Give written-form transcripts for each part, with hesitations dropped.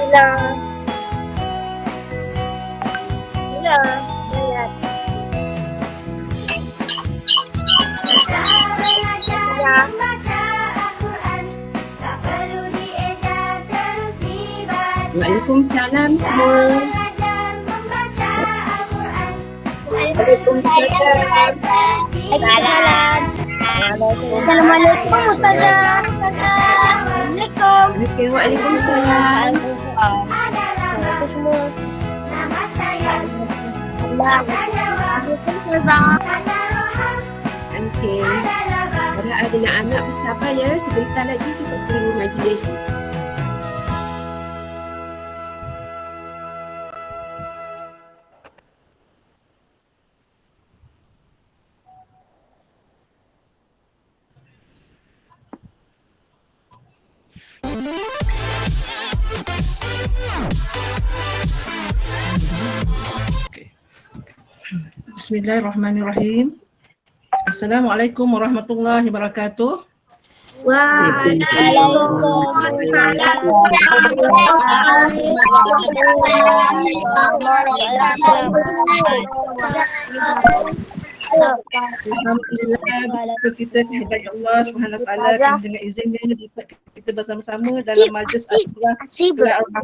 Waalaikumsalam semua. Waalaikumsalam. Assalamualaikum Ustazah. Assalamualaikum. Waalaikumsalam. Okey. Kalau ada anak bersabar ya, sebentar lagi kita tunggu majlis. Bismillahirrahmanirrahim. Assalamualaikum warahmatullahi wabarakatuh. Alhamdulillah kita kehadirat Allah Subhanahu Wa Taala dengan izinnya dapat kita bersama-sama dalam majlis Al-Hafiz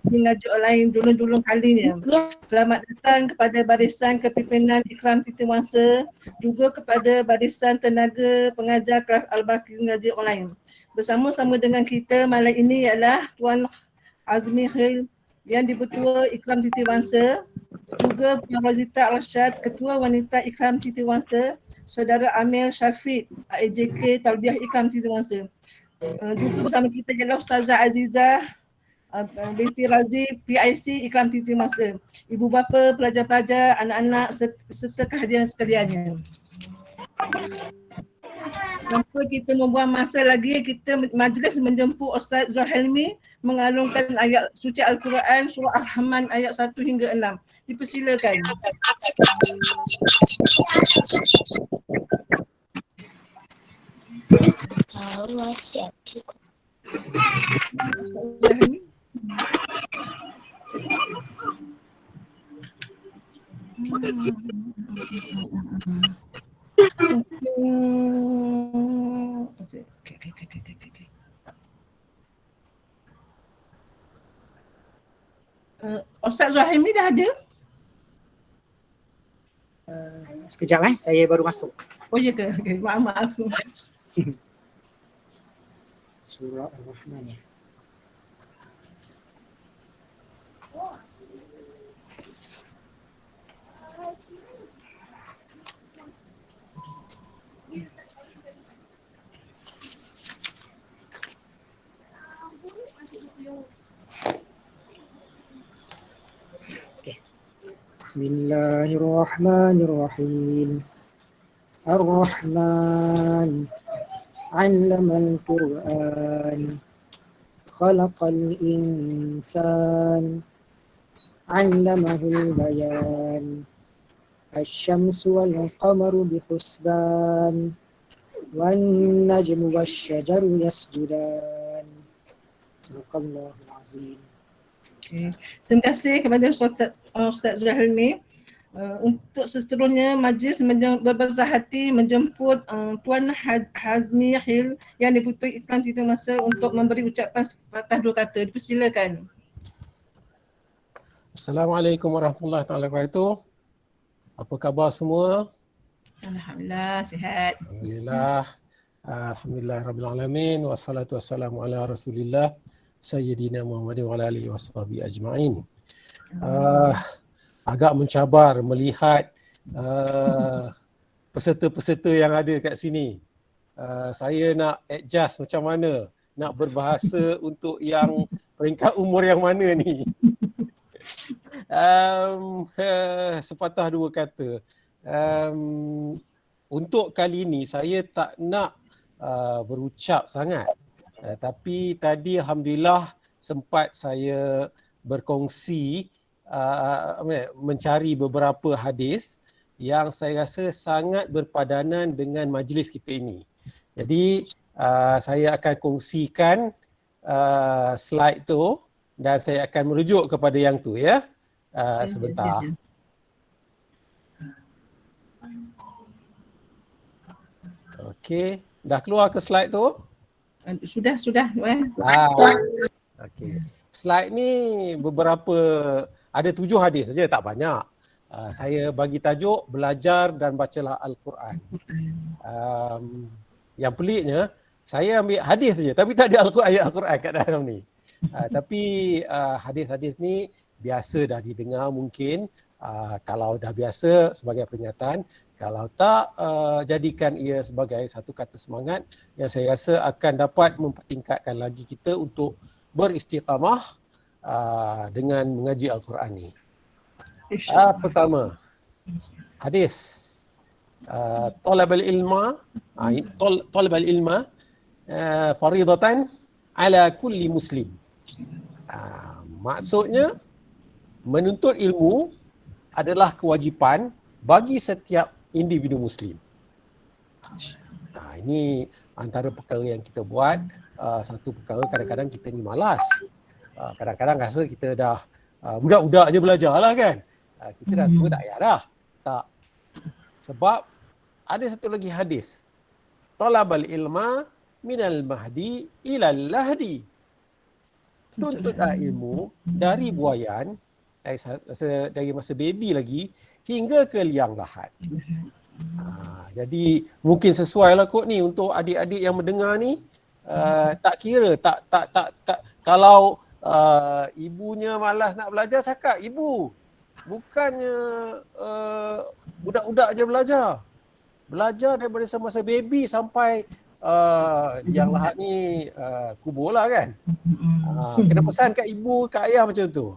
Ngaji Online dulung-dulung kalinya. Selamat datang kepada barisan kepimpinan Ikram Siti Wangsa, juga kepada barisan tenaga pengajar kelas Al-Hafiz Ngaji Online. Bersama-sama dengan kita malam ini ialah Tuan Azmi Khail yang di-Ketua Ikram Siti Wangsa, juga Puan Razita Arsyad, Ketua Wanita Ikram Siti Wangsa, Saudara Amir Syafiq, AJK Talbiah Ikram Siti Wangsa. Juga bersama kita ialah Ustazah Azizah binti Razif, PIC Ikram Siti Wangsa. Ibu bapa, pelajar-pelajar, anak-anak serta kehadiran sekaliannya. Tanpa kita membuang masa lagi, kita majlis menjemput Ustaz Zulhelmi mengalungkan ayat suci Al-Quran surah Ar-Rahman ayat 1 hingga 6. Dipersilakan. Ustaz Zulhelmi dah ada? Sekejap saya baru masuk. Oh ya ke? Okay. Maaf. Surah Ar-Rahman ya. Bismillahirrahmanirrahim. Ar-Rahman 'allamal Qur'an, khalaqal insan, 'allamahul bayan, asy-syamsu wal qamaru bihusban, wan najmu wasy-syajaru yasjudan. Subhanallahul azim. Okay. Terima kasih kepada Ustaz Zulhelmi. Untuk seterusnya, majlis berbesar hati menjemput Tuan Hazmi Hil yang di-Ketua Ikram Siti Wangsa untuk memberi ucapan sepatah dua kata. Dipersilakan. Assalamualaikum warahmatullahi wabarakatuh. Apa khabar semua? Alhamdulillah, sihat. Alhamdulillah rabbil alamin, wassalatu wassalamu ala Rasulillah Sayyidina Muhammad wa ala alihi washabihi ajma'in. Agak mencabar melihat peserta-peserta yang ada kat sini. Saya nak adjust macam mana, nak berbahasa untuk yang peringkat umur yang mana ni. Sepatah dua kata. Untuk kali ni saya tak nak berucap sangat. Tapi tadi alhamdulillah sempat saya berkongsi mencari beberapa hadis yang saya rasa sangat berpadanan dengan majlis kita ini. Jadi saya akan kongsikan slide tu dan saya akan merujuk kepada yang tu ya. Sebentar. Okey, dah keluar ke slide tu? Sudah. Okey. Slide ni beberapa, ada 7 hadis saja, tak banyak. Saya bagi tajuk belajar dan bacalah Al-Quran. Yang peliknya, saya ambil hadis saja tapi tak ada ayat Al-Quran kat dalam ni. Tapi hadis-hadis ni biasa dah didengar mungkin. Kalau dah biasa sebagai peringatan, kalau tak jadikan ia sebagai satu kata semangat yang saya rasa akan dapat mempertingkatkan lagi kita untuk beristiqamah dengan mengaji Al-Quran ni. Pertama, hadis talabul ilma faridatan ala kulli muslim. Maksudnya menuntut ilmu adalah kewajipan bagi setiap individu muslim. Ini antara perkara yang kita buat. Satu perkara kadang-kadang kita ni malas. Kadang-kadang rasa kita dah budak-budak je belajar lah kan. Kita dah tua tak payah dah. Tak. Sebab ada satu lagi hadis. Talabal ilma minal mahdi ilal lahdi. Tuntutlah ilmu dari buayan, dari masa baby lagi hingga ke liang lahat. Jadi mungkin sesuai lah kot ni untuk adik-adik yang mendengar ni. Tak kira, tak kalau ibunya malas nak belajar, cakap ibu, bukannya budak-budak je belajar. Belajar daripada semasa baby sampai liang lahat ni kubur lah kan. Kena pesan kat ibu, kat ayah macam tu.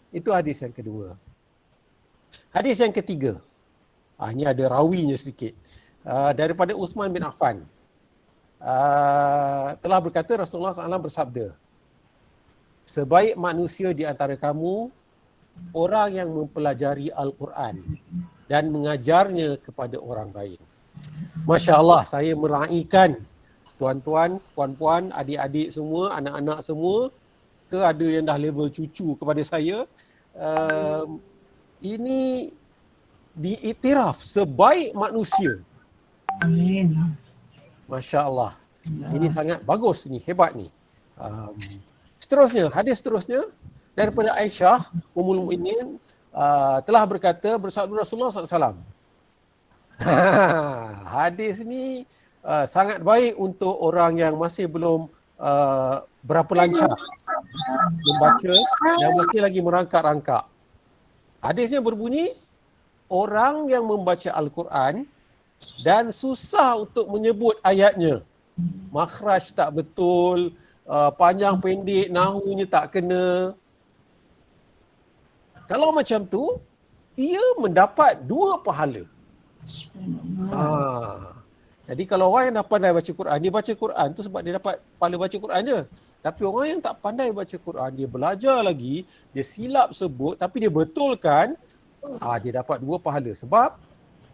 Itu hadis yang kedua. Hadis yang ketiga. Ini ada rawinya sedikit. Daripada Uthman bin Affan. Telah berkata Rasulullah SAW bersabda, sebaik manusia di antara kamu orang yang mempelajari Al-Quran dan mengajarnya kepada orang lain. Masya Allah, saya meraihkan tuan-tuan, puan-puan, adik-adik semua, anak-anak semua, ke ada yang dah level cucu kepada saya. Ini diiktiraf sebaik manusia. Amin. Masya Allah. Ini sangat bagus ni, hebat ni. Seterusnya, hadis seterusnya daripada Aisyah Ummul Mukminin telah berkata bersabda Rasulullah SAW. Hadis ni sangat baik untuk orang yang masih belum berapa lancar membaca dan masih lagi merangkak-rangkak. Hadisnya berbunyi, orang yang membaca Al-Quran dan susah untuk menyebut ayatnya, makhraj tak betul, panjang pendek, nahunya tak kena. Kalau macam tu, ia mendapat 2 pahala. Jadi kalau orang yang dah pandai baca Quran, dia baca Quran tu sebab dia dapat pahala baca Quran je. Tapi orang yang tak pandai baca Quran, dia belajar lagi, dia silap sebut tapi dia betulkan, dia dapat 2 pahala. Sebab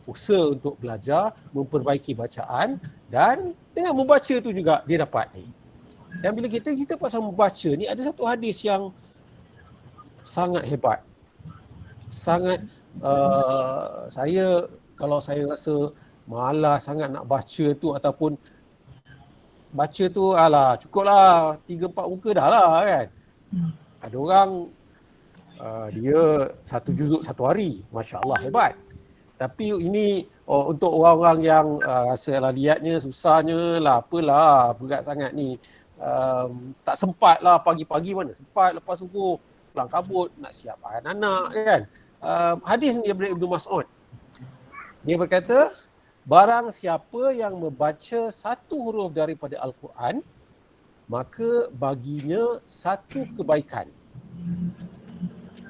usaha untuk belajar, memperbaiki bacaan, dan dengan membaca tu juga dia dapat ni. Dan bila kita cerita pasal membaca ni, ada satu hadis yang sangat hebat. Sangat kalau saya rasa malas sangat nak baca tu, ataupun baca tu cukuplah 3-4 muka dah lah kan. Ada orang dia 1 juzuk 1 hari, Masya Allah, hebat. Tapi ini untuk orang-orang yang rasa lihatnya susahnya lah, apalah berat sangat ni, tak sempat lah pagi-pagi, mana sempat lepas subuh pulang kabut nak siap anak-anak kan. Hadis ni daripada Ibnu Mas'ud. Dia berkata, barang siapa yang membaca 1 huruf daripada Al-Quran, maka baginya 1 kebaikan.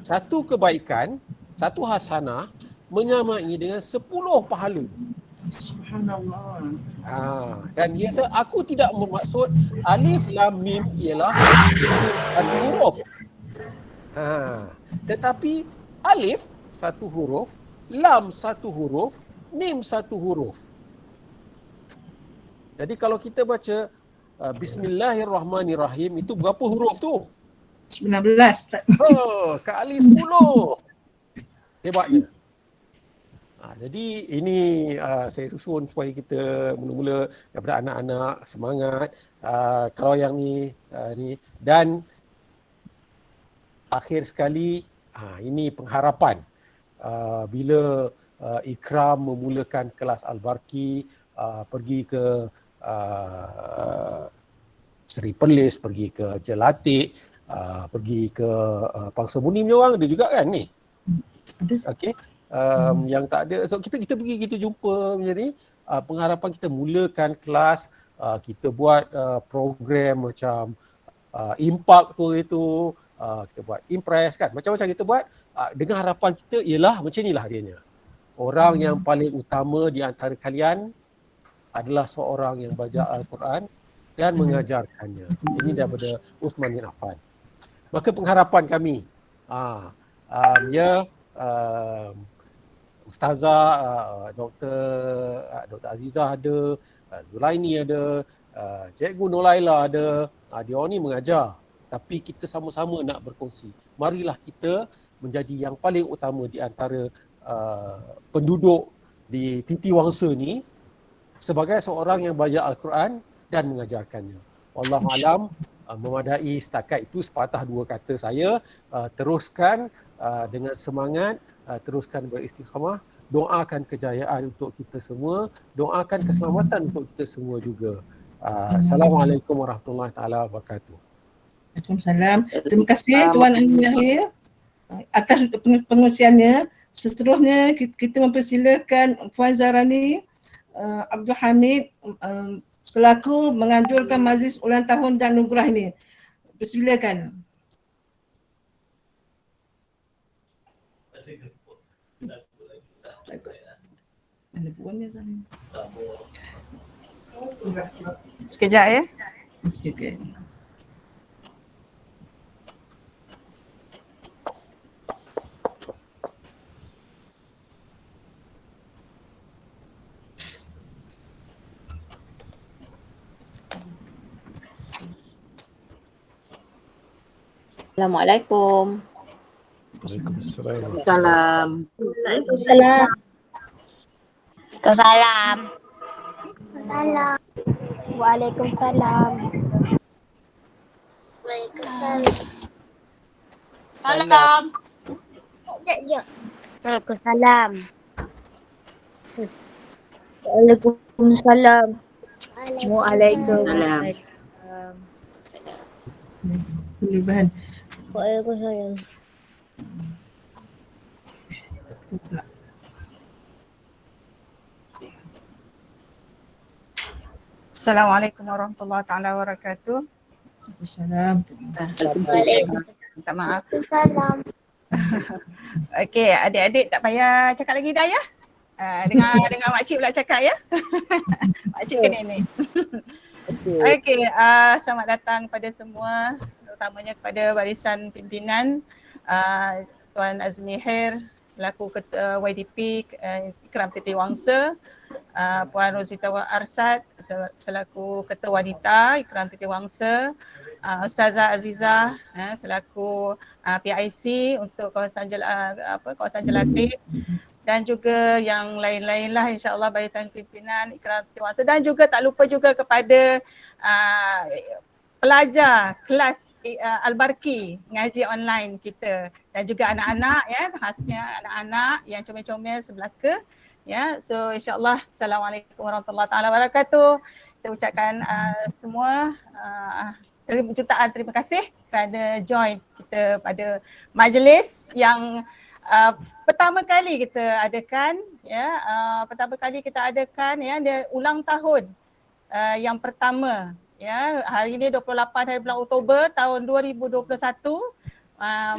1 kebaikan, 1 hasanah menyamai dengan 10 pahala. Subhanallah. Dan dia kata, aku tidak bermaksud alif lam mim ialah 1 huruf. Tetapi alif 1 huruf, lam 1 huruf, mim 1 huruf. Jadi kalau kita baca Bismillahirrahmanirrahim itu berapa huruf tu? 19. Oh, kali 10. Hebatnya. Jadi ini saya susun supaya kita mula-mula daripada anak-anak semangat. Kalau yang ni dan akhir sekali ini pengharapan bila Ikram memulakan kelas Al-Barki, pergi ke Seri Perlis, pergi ke Jelatik, pergi ke Pangsa Buni punya orang ada juga kan ni? Okey. Yang tak ada, so kita pergi, kita jumpa macam ni, pengharapan kita mulakan kelas, kita buat program macam impak tu itu, kita buat impress kan, macam-macam kita buat, dengan harapan kita ialah macam inilah dianya. Orang yang paling utama di antara kalian adalah seorang yang baca Al-Quran dan mengajarkannya. Ini daripada Uthman bin Affan. Maka pengharapan kami, Ustazah, Dr. Azizah ada, Zulaini ada, Cikgu Nolaila ada, dia orang ni mengajar. Tapi kita sama-sama nak berkongsi. Marilah kita menjadi yang paling utama di antara penduduk di Titi Wangsa ni sebagai seorang yang baca Al-Quran dan mengajarkannya. Wallahualam, memadai setakat itu sepatah dua kata saya. Teruskan dengan semangat, teruskan beristiqamah, doakan kejayaan untuk kita semua, doakan keselamatan untuk kita semua juga. Assalamualaikum warahmatullahi taala wabarakatuh. Waalaikumsalam. Terima kasih Tuan Amin Yahya atas pengungsiannya. Seterusnya kita mempersilakan Puan Zarani Abdul Hamid selaku menganjurkan majlis ulang tahun dan nugrah ini. Persilakan. Ada puannya sana. Sekejap ya. Okay. Assalamualaikum. Waalaikumsalam. Salam. Waalaikumsalam. Waalaikumsalam. Waalaikumsalam. Salam. Waalaikumsalam. Waalaikumsalam. Salam. Perubahan. Waalaikumsalam. Assalamualaikum warahmatullahi taala wabarakatuh. Salam. Minta maaf. Waalaikumsalam. Okey, adik-adik tak payah cakap lagi dah ya. Dengan makcik pula cakap ya. Makcik ke nenek. Okey, selamat datang kepada semua, terutamanya kepada barisan pimpinan Tuan Azmi Khair selaku Ketua YDP Ikram Titi Wangsa, Puan Rozita Arsad selaku Ketua Wanita Ikram Titi Wangsa, Ustazah Azizah selaku PIC untuk kawasan Jelatik, dan juga yang lain-lain lah, insyaAllah barisan pimpinan Ikram Titi Wangsa, dan juga tak lupa juga kepada pelajar kelas Al-Barki ngaji online kita, dan juga anak-anak ya, khasnya anak-anak yang comel-comel sebelah ke ya. So insyaAllah, Assalamualaikum warahmatullahi taala wabarakatuh. Kita ucapkan semua jutaan terima kasih kerana join kita pada majlis yang pertama kali kita adakan ya, dia ulang tahun yang pertama ya. Hari ini 28 hari bulan Oktober tahun 2021.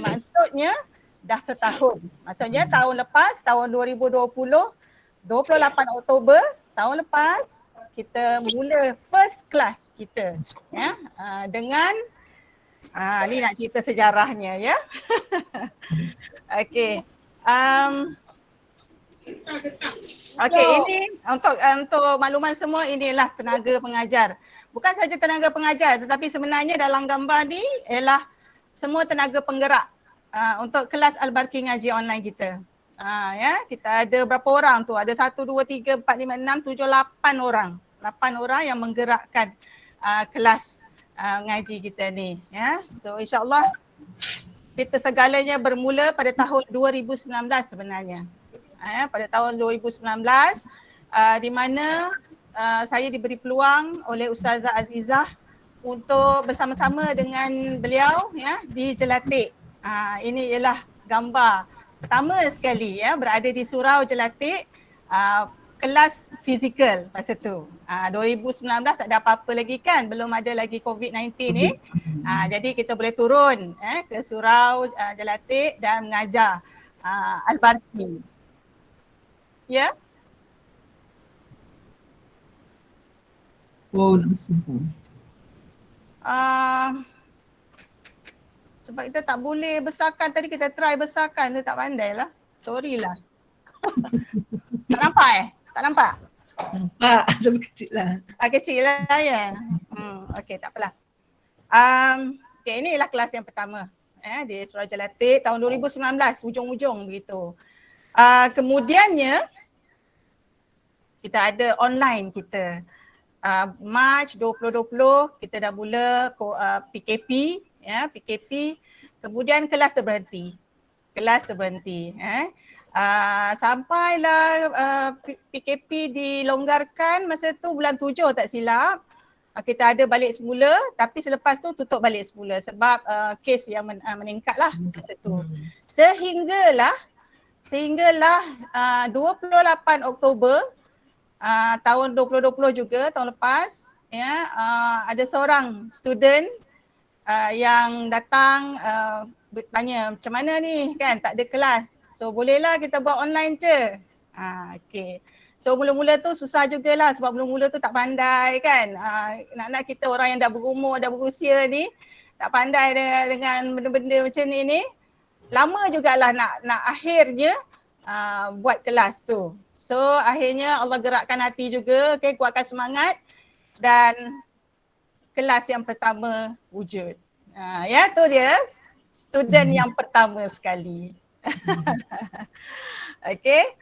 Maksudnya dah setahun. Maksudnya tahun lepas, tahun 2020, 28 Oktober tahun lepas kita mula first class kita ya, dengan ni nak cerita sejarahnya ya. Okey. Okey, ini untuk makluman semua, inilah tenaga pengajar bukan saja tenaga pengajar tetapi sebenarnya dalam gambar ni ialah semua tenaga penggerak untuk kelas Al-Barki ngaji online kita. Ya, kita ada berapa orang tu? Ada 1, 2, 3, 4, 5, 6, 7, 8 orang. 8 orang yang menggerakkan kelas ngaji kita ni. Ya, so insyaAllah kita segalanya bermula pada tahun 2019 sebenarnya. Pada tahun 2019 di mana saya diberi peluang oleh Ustazah Azizah untuk bersama-sama dengan beliau ya di Jelatik. Ini ialah gambar pertama sekali ya berada di Surau Jelatik, kelas fizikal masa tu. 2019 tak ada apa-apa lagi kan, belum ada lagi COVID-19 ni. Jadi kita boleh turun ke Surau Jelatik dan mengajar Al-Barki. Ya. Oh, nampak. Sebab kita tak boleh besarkan, tadi kita try besarkan, dia tak pandai lah. Sorry lah. Tak nampak Tak nampak? Nampak, lebih kecil lah. Kecil lah ya. Okey, tak apalah. Okay, ini ialah kelas yang pertama di Surau Jelatik tahun 2019, hujung-hujung begitu. Kemudiannya kita ada online kita. Mac 2020 kita dah mula PKP ya, PKP. Kemudian kelas terberhenti. Sampailah PKP dilonggarkan masa tu bulan 7 tak silap. Kita ada balik semula tapi selepas tu tutup balik semula sebab kes yang meningkat lah masa tu. Sehinggalah 28 Oktober tahun 2020 juga, tahun lepas ya, ada seorang student yang datang bertanya macam mana ni kan, tak ada kelas. So bolehlah kita buat online je. Okay. So mula-mula tu susah jugalah sebab mula-mula tu tak pandai kan. Anak-anak kita orang yang dah berumur, dah berusia ni tak pandai dengan benda-benda macam ni. Lama jugalah nak akhirnya buat kelas tu. So akhirnya Allah gerakkan hati juga, okay, kuatkan semangat dan kelas yang pertama wujud. Ya tu dia, student yang pertama sekali. Okay.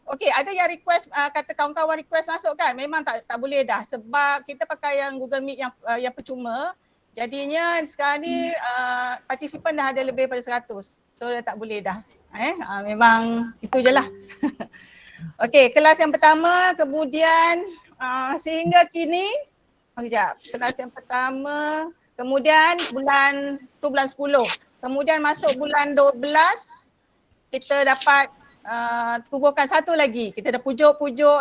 Okay, ada yang request, kata kawan-kawan request masuk kan, memang tak boleh dah sebab kita pakai yang Google Meet yang percuma. Jadinya sekarang ni partisipan dah ada lebih daripada 100. So dah tak boleh dah. Memang itu je lah. Okay, kelas yang pertama kemudian sehingga kini, kelas yang pertama, kemudian bulan 10. Kemudian masuk bulan 12, kita dapat tubuhkan satu lagi. Kita dah pujuk-pujuk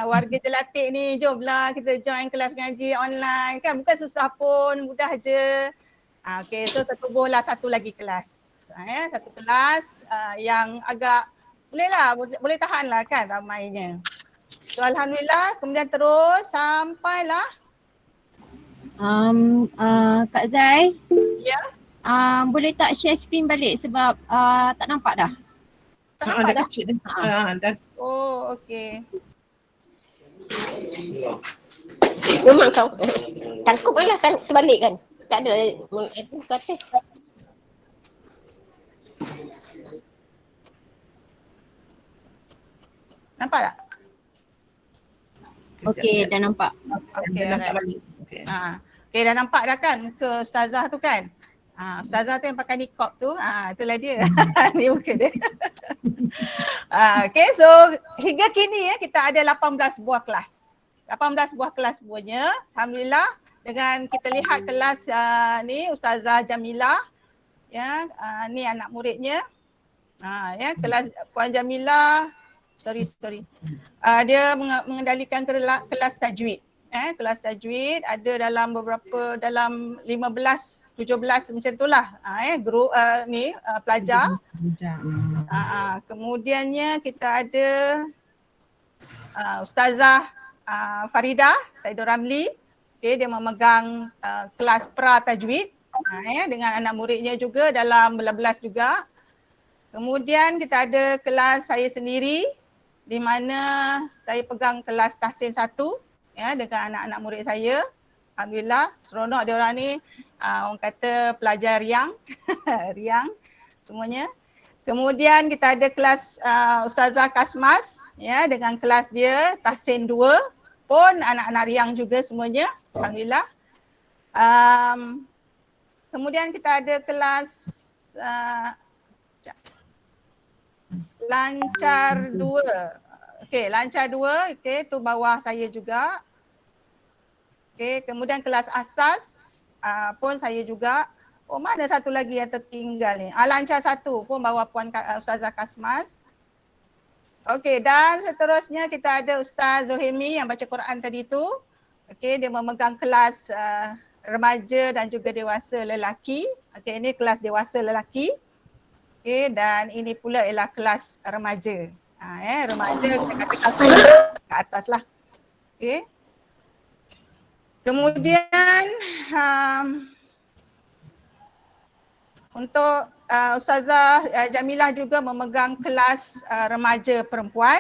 warga Jelatik ni, jomlah kita join kelas ngaji online kan, bukan susah pun, mudah je. Okay, so tertubuhlah satu lagi kelas. Satu kelas yang agak boleh tahan lah kan ramainya. So alhamdulillah kemudian terus sampailah Kak Zai. ya. Boleh tak share screen balik sebab tak nampak dah. Tak nampak dah. Kecil dah. Dah. Oh okey. Memang kau tangkup lah kan terbalik kan. Tak ada kata. Nampak tak? Okey, dah nampak. Okey. Dah nampak balik. Okay. Okey, dah nampak dah kan muka Ustazah tu kan? Ustazah tu yang pakai niqab tu, itulah dia. Ni muka dia. Okay, so hingga kini kita ada 18 buah kelas. 18 buah kelas semuanya. Alhamdulillah dengan kita lihat kelas ni Ustazah Jamilah. Ya, ni anak muridnya. Ya, kelas Puan Jamilah. Sorry. Dia mengendalikan kelas tajwid. Kelas tajwid ada dalam dalam 15, 17 macam itulah. Guru pelajar. Kemudiannya kita ada Ustazah Farida Saidur Ramli. Okay, dia memegang kelas pra tajwid dengan anak muridnya juga dalam 11 juga. Kemudian kita ada kelas saya sendiri. di mana saya pegang kelas tahsin 1 ya dengan anak-anak murid saya. Alhamdulillah seronok dia orang ni, orang kata pelajar riang riang semuanya. Kemudian kita ada kelas Ustazah Kasmas ya dengan kelas dia tahsin 2 pun anak-anak riang juga semuanya. Alhamdulillah. Kemudian kita ada kelas lancar 2. Okey, lancar 2, okey tu bawah saya juga. Okey, kemudian kelas asas pun saya juga. Oh, mana satu lagi yang tertinggal ni? Lancar 1 pun bawah Puan Ustazah Kasmas. Okey, dan seterusnya kita ada Ustaz Zulhimi yang baca Quran tadi tu. Okey, dia memegang kelas remaja dan juga dewasa lelaki. Okey, ini kelas dewasa lelaki. Okey, dan ini pula ialah kelas remaja. Remaja kita katakan ke atas lah. Okey. Kemudian untuk Ustazah Jamilah juga memegang kelas remaja perempuan.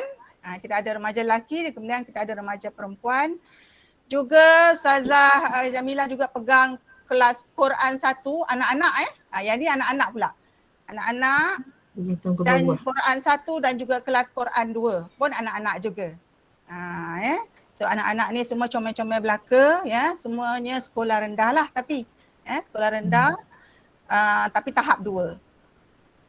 Kita ada remaja lelaki, kemudian kita ada remaja perempuan. Juga Ustazah Jamilah juga pegang kelas Quran 1 anak-anak yang ni anak-anak pula. Anak-anak dan Quran 1 dan juga kelas Quran 2 pun anak-anak juga. So anak-anak ni semua comel-comel belaka ya, semuanya sekolah rendah lah tapi sekolah rendah tapi tahap 2.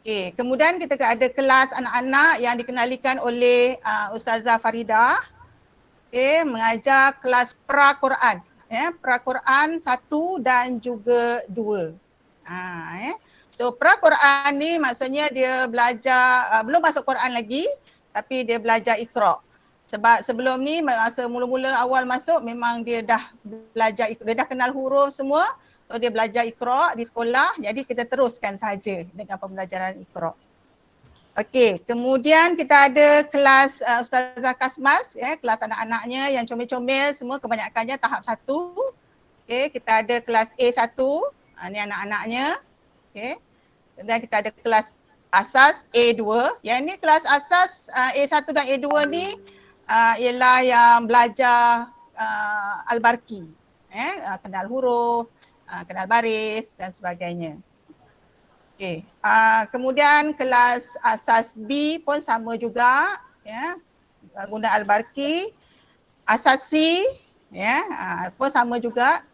Okey, kemudian kita ada kelas anak-anak yang dikenalikan oleh Ustazah Faridah. Okey, mengajar kelas pra-Quran. Pra-Quran 1 dan juga 2. So pra-Quran ni maksudnya dia belajar, belum masuk Quran lagi tapi dia belajar Iqra. Sebab sebelum ni masa mula-mula awal masuk memang dia dah belajar, dia dah kenal huruf semua. So dia belajar Iqra di sekolah, jadi kita teruskan saja dengan pembelajaran Iqra. Okey, kemudian kita ada kelas Ustazah Kasmas, kelas anak-anaknya yang comel-comel semua kebanyakannya tahap 1. Okey, kita ada kelas A1, ni anak-anaknya. Okey. Dan kita ada kelas asas A2. Yang ni kelas asas A1 dan A2 ni ialah yang belajar Al-Barqi. Kenal huruf, kenal baris dan sebagainya. Okey. Kemudian kelas asas B pun sama juga guna Al-Barqi. Asas C pun sama juga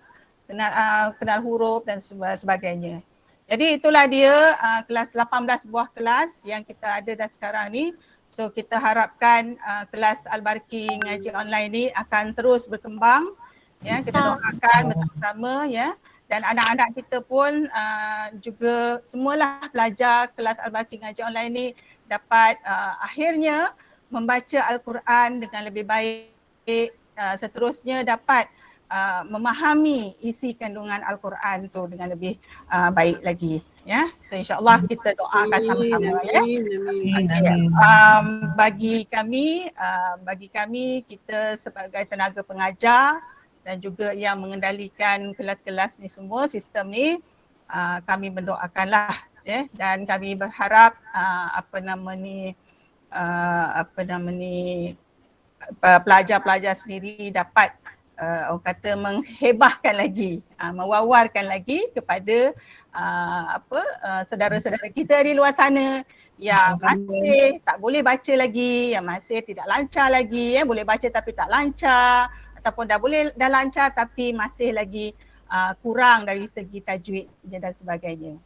kenal huruf dan sebagainya. Jadi itulah dia kelas 18 buah kelas yang kita ada dah sekarang ni. So kita harapkan kelas Al-Barqi ngaji online ni akan terus berkembang. Kita doakan bersama-sama dan anak-anak kita pun juga semualah pelajar kelas Al-Barqi ngaji online ni dapat akhirnya membaca Al-Quran dengan lebih baik, seterusnya dapat memahami isi kandungan Al-Quran tu dengan lebih baik lagi. So insyaAllah kita doakan sama-sama bagi kami kita sebagai tenaga pengajar dan juga yang mengendalikan kelas-kelas ni semua, sistem ni, kami mendoakanlah dan kami berharap pelajar-pelajar sendiri dapat orang kata menghebahkan lagi, mewawarkan lagi kepada saudara-saudara kita di luar sana yang masih tak boleh baca lagi, yang masih tidak lancar lagi, boleh baca tapi tak lancar, ataupun dah lancar tapi masih lagi kurang dari segi tajwid dan sebagainya.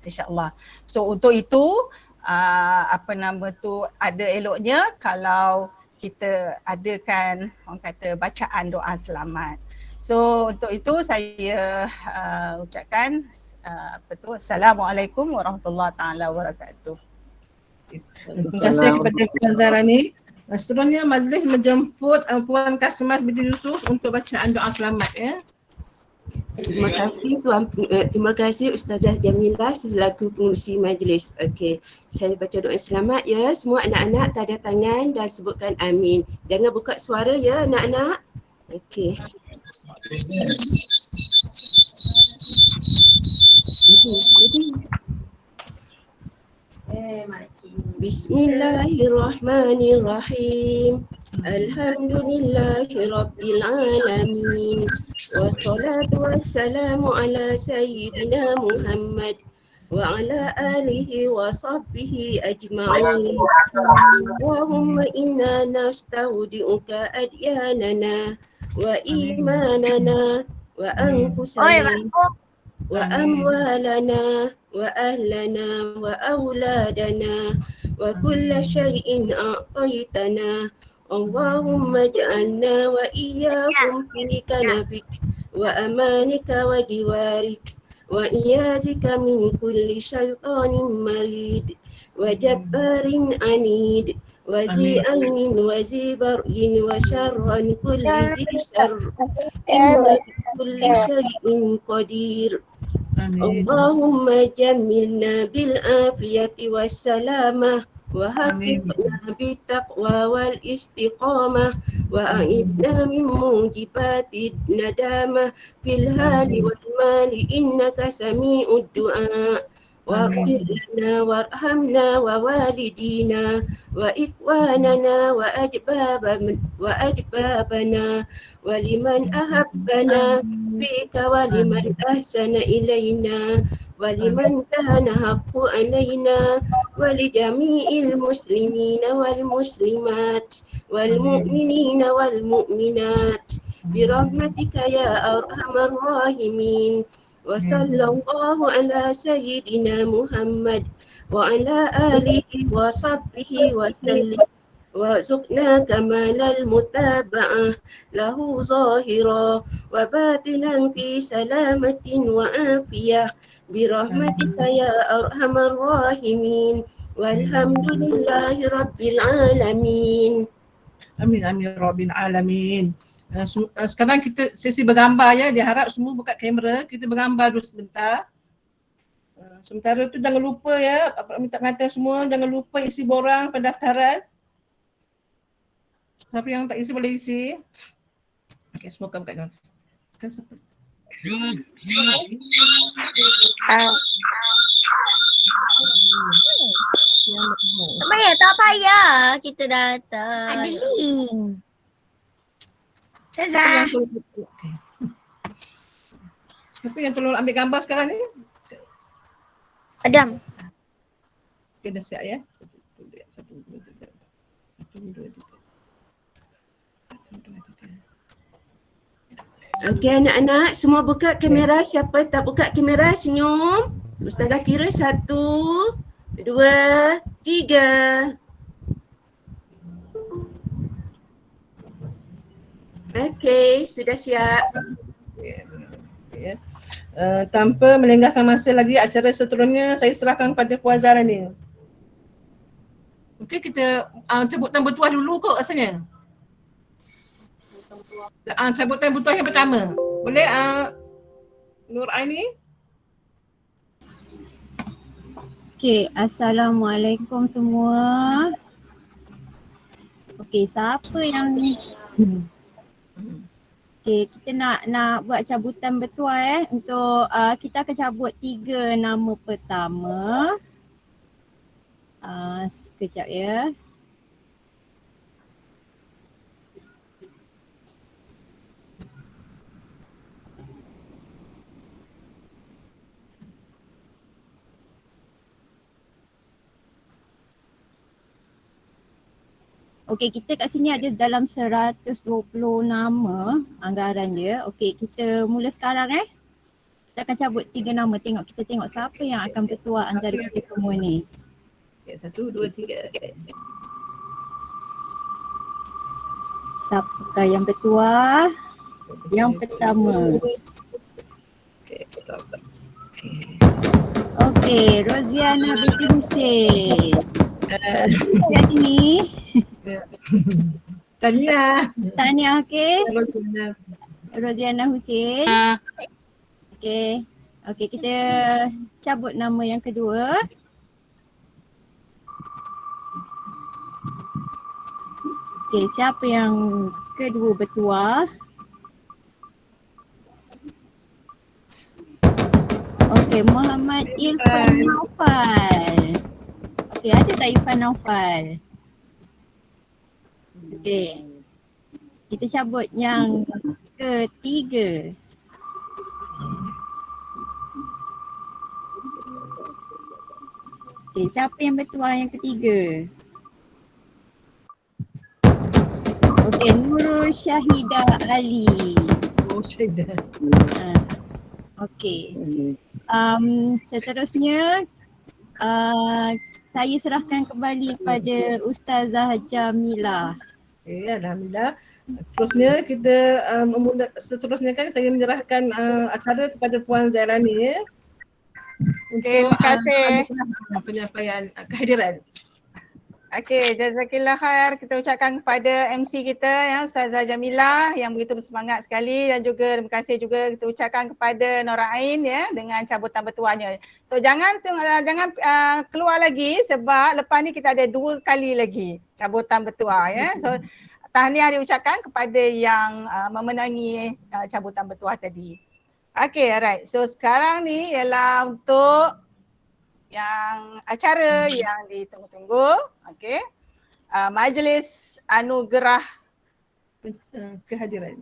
InsyaAllah. So untuk itu ada eloknya kalau kita adakan orang kata bacaan doa selamat. So untuk itu saya ucapkan Assalamualaikum warahmatullahi taala wabarakatuh. Terima kasih kepada Puan Zarani. Seterusnya majlis menjemput Puan Kasmas binti Yusuf untuk bacaan doa selamat Terima kasih terima kasih Ustazah Jamilah selaku pengurusi majlis. Okey, saya baca doa selamat semua anak-anak tanda tangan dan sebutkan amin. Jangan buka suara anak-anak. Okey. Mari. Bismillahirrahmanirrahim. Alhamdulillahi Rabbil Alamin. Wassalatu wassalamu ala Sayyidina Muhammad wa ala alihi wa sahbihi ajma'in. Allahumma inna nastaudi'uka adyanana wa imanana wa anfusana wa amwalana wa ahlana wa awladana wa kulla syai'in a'taytana. Allahumma ja'alna wa iyyahum fi kanabik wa amanika wa jiwarik wa iyazika min kulli syaitanir marid wa jabbarin anid wa zi ainin wa zi bar'in wa syarran kulli zi syarr inna kulli syai'in qadir. Allahumma jammilna bil afiyati was salamah wa hafiqna bit taqwa wal istiqamah wa a'idna min mujibati nadamah fil hali wal mali innaka sami'ud du'a. Waghfir lana warhamna wa walidina wa ikhwanana wa ajbabana wa liman ahabbana fika wa liman ahsana ilayna wa liman kana haqqu alayna wa li jami'il muslimina wal muslimat wal mu'minina wal mu'minat birahmatika ya arhamar rahimin. Wa sallallahu ala sayyidina Muhammad wa ala alihi wa sahbihi wa sallim wa zukna kamalal mutaba'ah lahu zahira wa batinan fi salamatin wa afiyah birahmatika ya arhamar rahimin walhamdulillahi rabbil alamin. Amin amin rabbil alamin. Sekarang kita sesi bergambar ya. Dia harap semua buka kamera. Kita bergambar dulu sebentar. Sementara tu jangan lupa ya, minta pengantin semua jangan lupa isi borang pendaftaran. Siapa yang tak isi boleh isi. Okey, semua buka dalam. Sekarang siapa? Tak payah kita datang. Ada link. Saza. Siapa yang tolong ambil gambar sekarang ni? Adam. Okay, dah siap ya. Okey anak-anak, semua buka kamera. Siapa tak buka kamera senyum. Ustazah kira 1, 2, 3. Okey, sudah siap. Okay. Tanpa melengahkan masa lagi, acara seterusnya saya serahkan kepada Puan Zara ni. Okey, kita cabutan bertuah dulu kot rasanya. Cabutan bertuah yang pertama. Boleh Nur Aini? Okey, Assalamualaikum semua. Okey, siapa yang okey, kita nak buat cabutan bertuah untuk kita akan cabut 3 nama pertama. Sekejap ya. Okey, kita kat sini ada dalam 120 nama anggaran dia. Okey, kita mula sekarang Kita akan cabut 3 nama. Kita tengok siapa yang akan bertuah antara kita semua ni. Okay, 1, 2, 3. Siapakah yang bertuah? Yang pertama. Okay, stop. Okey, Roziana binti Husin. Yang sini. Tahniah, okey. Roziana Husin. Okey. Okey, kita cabut nama yang kedua. Okey, siapa yang kedua bertuah? Okey, Muhammad Irfan Naufal. Okey, ada tak Irfan Naufal? Okey. Kita cabut yang ketiga. Okey, siapa yang bertuah yang ketiga? Okey, Nurul Syahidah Ali. Oh, Syahidah. Okey. Seterusnya saya serahkan kembali kepada Ustazah Jamilah. Alhamdulillah. Seterusnya kita seterusnya kan saya menyerahkan acara kepada Puan Zairani ya. Terima kasih. Penyampaian kehadiran. Okey, jazakillah khair. Kita ucapkan kepada MC kita ya, Ustazah Jamilah yang begitu bersemangat sekali, dan juga terima kasih juga kita ucapkan kepada Nora Ain ya dengan cabutan bertuahnya. So jangan keluar lagi sebab lepas ni kita ada 2 kali lagi cabutan bertuah ya. So tahniah diucapkan kepada yang memenangi cabutan bertuah tadi. Okey, alright. So sekarang ni ialah untuk yang acara yang ditunggu-tunggu, okey. Majlis anugerah Kehadiran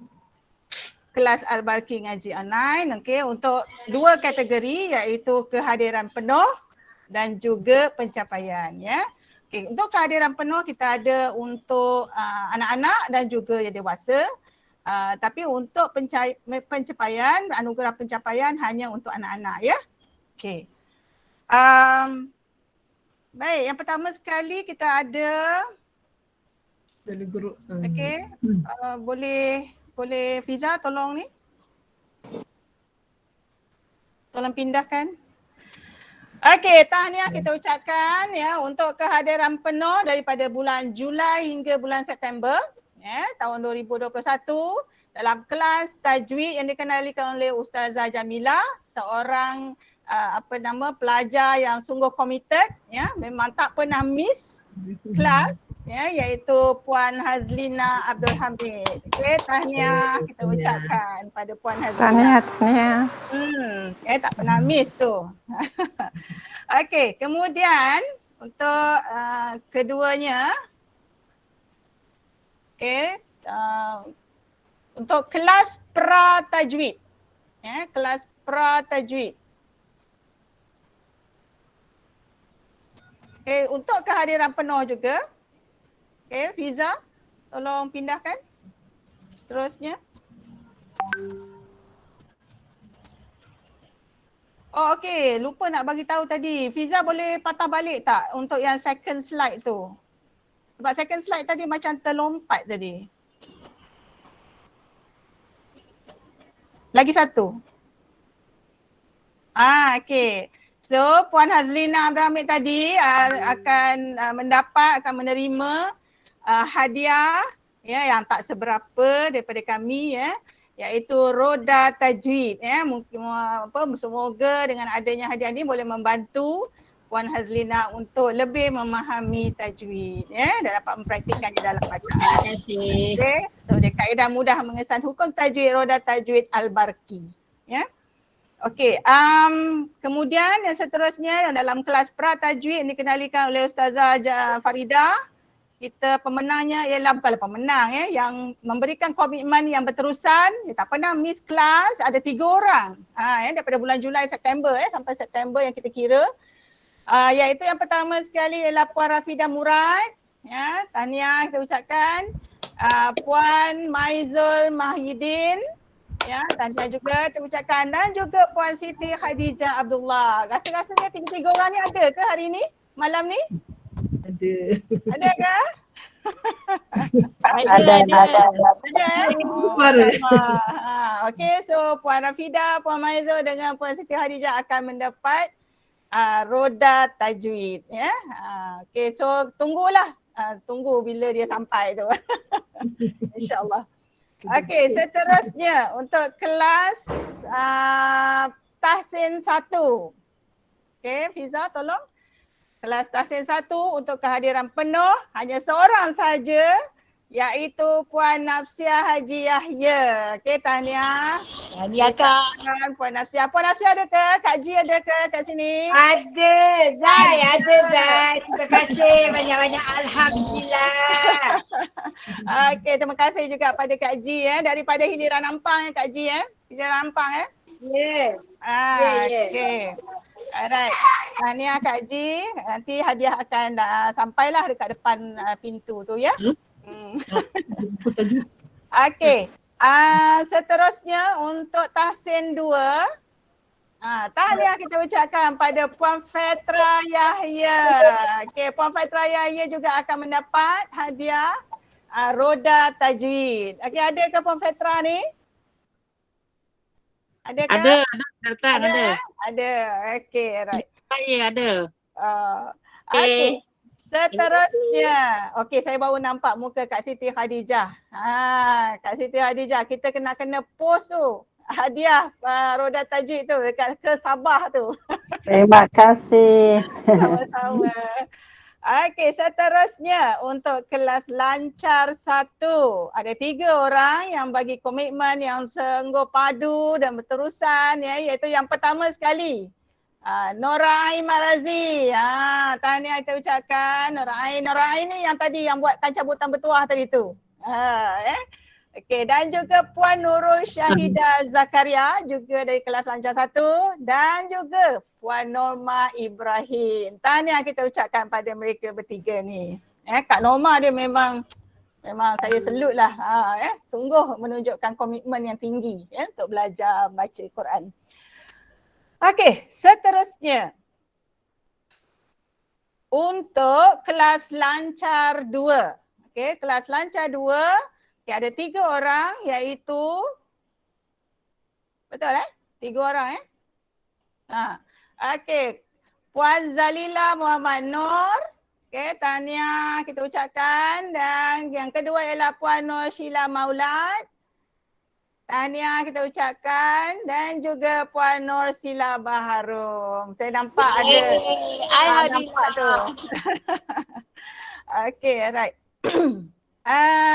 kelas Al-Barki ngaji online, okey, untuk 2 kategori iaitu kehadiran penuh dan juga pencapaian ya. Okey, untuk kehadiran penuh kita ada untuk anak-anak dan juga yang dewasa. Tapi untuk pencapaian, anugerah pencapaian hanya untuk anak-anak ya. Okey. Baik, yang pertama sekali kita ada dari guru. okey, boleh Fiza tolong ni. Tolong pindahkan. Okey, tahniah kita ucapkan ya untuk kehadiran penuh daripada bulan Julai hingga bulan September ya tahun 2021 dalam kelas tajwid yang dikenalikan oleh Ustazah Jamilah, seorang pelajar yang sungguh committed ya, memang tak pernah miss kelas ya, iaitu Puan Hazlina Abdul Hamid. Okey, tahniah kita ucapkan pada Puan Hazlina. Tahniah. Tak pernah miss tu. Okey, kemudian untuk keduanya untuk kelas pra tajwid ya, kelas pra tajwid. Untuk kehadiran penuh juga. Fiza, tolong pindahkan. Seterusnya. Oh okey, lupa nak bagi tahu tadi. Fiza boleh patah balik tak untuk yang second slide tu? Sebab second slide tadi macam terlompat tadi. Lagi satu. Okey. So Puan Hazlina Abdul Hamid tadi akan menerima hadiah ya yang tak seberapa daripada kami ya, iaitu roda tajwid ya. Mungkin semoga dengan adanya hadiah ini boleh membantu Puan Hazlina untuk lebih memahami tajwid ya dan dapat mempraktikkan di dalam bacaan. Terima kasih. Okay. So dia kaedah mudah mengesan hukum tajwid roda tajwid Al-Barki ya. Okey, kemudian yang seterusnya dalam kelas pra tajwid yang dikenalikan oleh Ustazah Farida, kita pemenangnya ialah bukanlah pemenang yang memberikan komitmen yang berterusan, dia tak pernah miss kelas, ada 3 orang daripada bulan Julai September sampai September yang kita kira. Iaitu yang pertama sekali ialah Puan Rafidah Murad ya, tahniah kita ucapkan. Puan Maizul Mahidin ya, tahniah juga kita ucapkan, dan juga Puan Siti Khadijah Abdullah. Rasa-rasanya 3 orang ni ada ke hari ni, malam ni? Ada. Ada ke? Ada. Okey, so Puan Rafidah, Puan Maizul dengan Puan Siti Khadijah akan mendapat roda tajwid ya. Okey, so tunggu bila dia sampai tu. InsyaAllah. Okey, seterusnya untuk kelas Tahsin 1. Okey, Fiza tolong. Kelas Tahsin 1 untuk kehadiran penuh hanya seorang saja iaitu Puan Nafsiah Haji Yahya. Okey, tahniah. Tahniah Kak. Puan Nafsiah. Puan Nafsiah ada ke? Kak Ji ada ke kat sini? Ada, Zai. Ada, Zai. Terima kasih banyak-banyak. Alhamdulillah. Okey, terima kasih juga pada Kak Ji daripada Hiliran Ampang Kak Ji Hiliran Ampang Ya. Ya. Okey. Alright. Tahniah Kak Ji. Nanti hadiah akan sampailah dekat depan pintu tu ya. Okey. Seterusnya untuk Tahsin 2. Tahniah kita ucapkan pada Puan Fetra Yahya. Okey, Puan Fetra Yahya juga akan mendapat hadiah roda tajwid. Okey, ada ke Puan Fetra ni? Ada ke? Ada datang ada. Ada. Okey, right. Saya ada. Okey. Seterusnya. Okey, saya baru nampak muka Kak Siti Khadijah. Kak Siti Khadijah, kita kena post tu. Hadiah roda tajwid tu dekat ke Sabah tu. Terima kasih. Sama-sama. Okey, seterusnya untuk kelas lancar 1. Ada 3 orang yang bagi komitmen yang sungguh padu dan berterusan iaitu yang pertama sekali. Nora Ain Marazi. Tahniah kita ucapkan Nora Ain ni yang tadi yang buatkan cabutan bertuah tadi tu. Okey, dan juga Puan Nurul Syahidah Zakaria juga dari kelas lancar 1 dan juga Puan Norma Ibrahim. Tahniah kita ucapkan pada mereka bertiga ni. Kak Norma dia memang saya salute lah. Sungguh menunjukkan komitmen yang tinggi untuk belajar baca Quran. Okey, seterusnya untuk kelas lancar 2. Okey, kelas lancar 2 ada 3 orang iaitu betul 3 orang Okey, Puan Zalila Muhammad Nur. Okey, tahniah kita ucapkan, dan yang kedua ialah Puan Nur Sheila Maulad. Tahniah kita ucapkan, dan juga Puan Nur Sila Baharum. Saya nampak ada. Nampak tu. Okey, alright.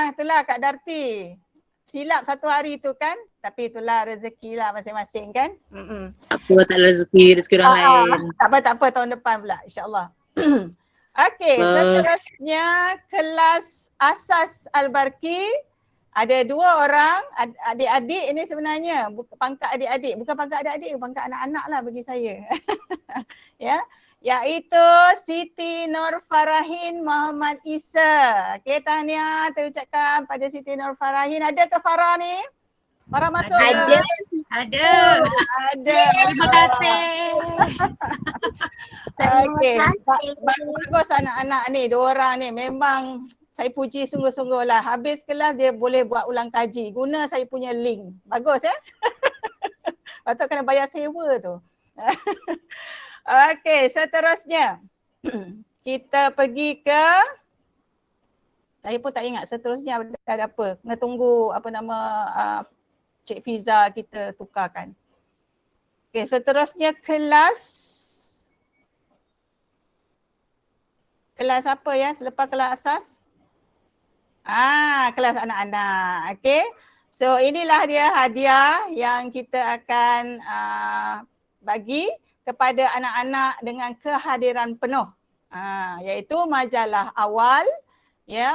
Itulah Kak Darti. Silap satu hari tu kan, tapi itulah rezeki lah masing-masing kan. Apa tak rezeki orang lain. Tak apa tahun depan pula insya-Allah. Okey, seterusnya kelas asas Al-Barki. Ada 2 orang adik-adik ini sebenarnya, pangkat adik-adik, bukan pangkat adik-adik, pangkat anak-anak lah bagi saya. Iaitu Siti Nur Farahin Muhammad Isa. Okey, tahniah terucapkan pada Siti Nur Farahin. Ada ke Farah ni? Farah masuk? Ada. Terima kasih. Okey, bagus anak-anak ni, 2 orang ni memang saya puji sungguh-sungguh lah. Habis kelas dia boleh buat ulang kaji. Guna saya punya link. Bagus Patut kena bayar sewa tu. Okey, seterusnya kita pergi ke, saya pun tak ingat seterusnya ada apa. Kena tunggu Cik Fiza kita tukarkan. Okey, seterusnya kelas apa selepas kelas asas? Kelas anak-anak. Okey. So inilah dia hadiah yang kita akan bagi kepada anak-anak dengan kehadiran penuh. Iaitu majalah awal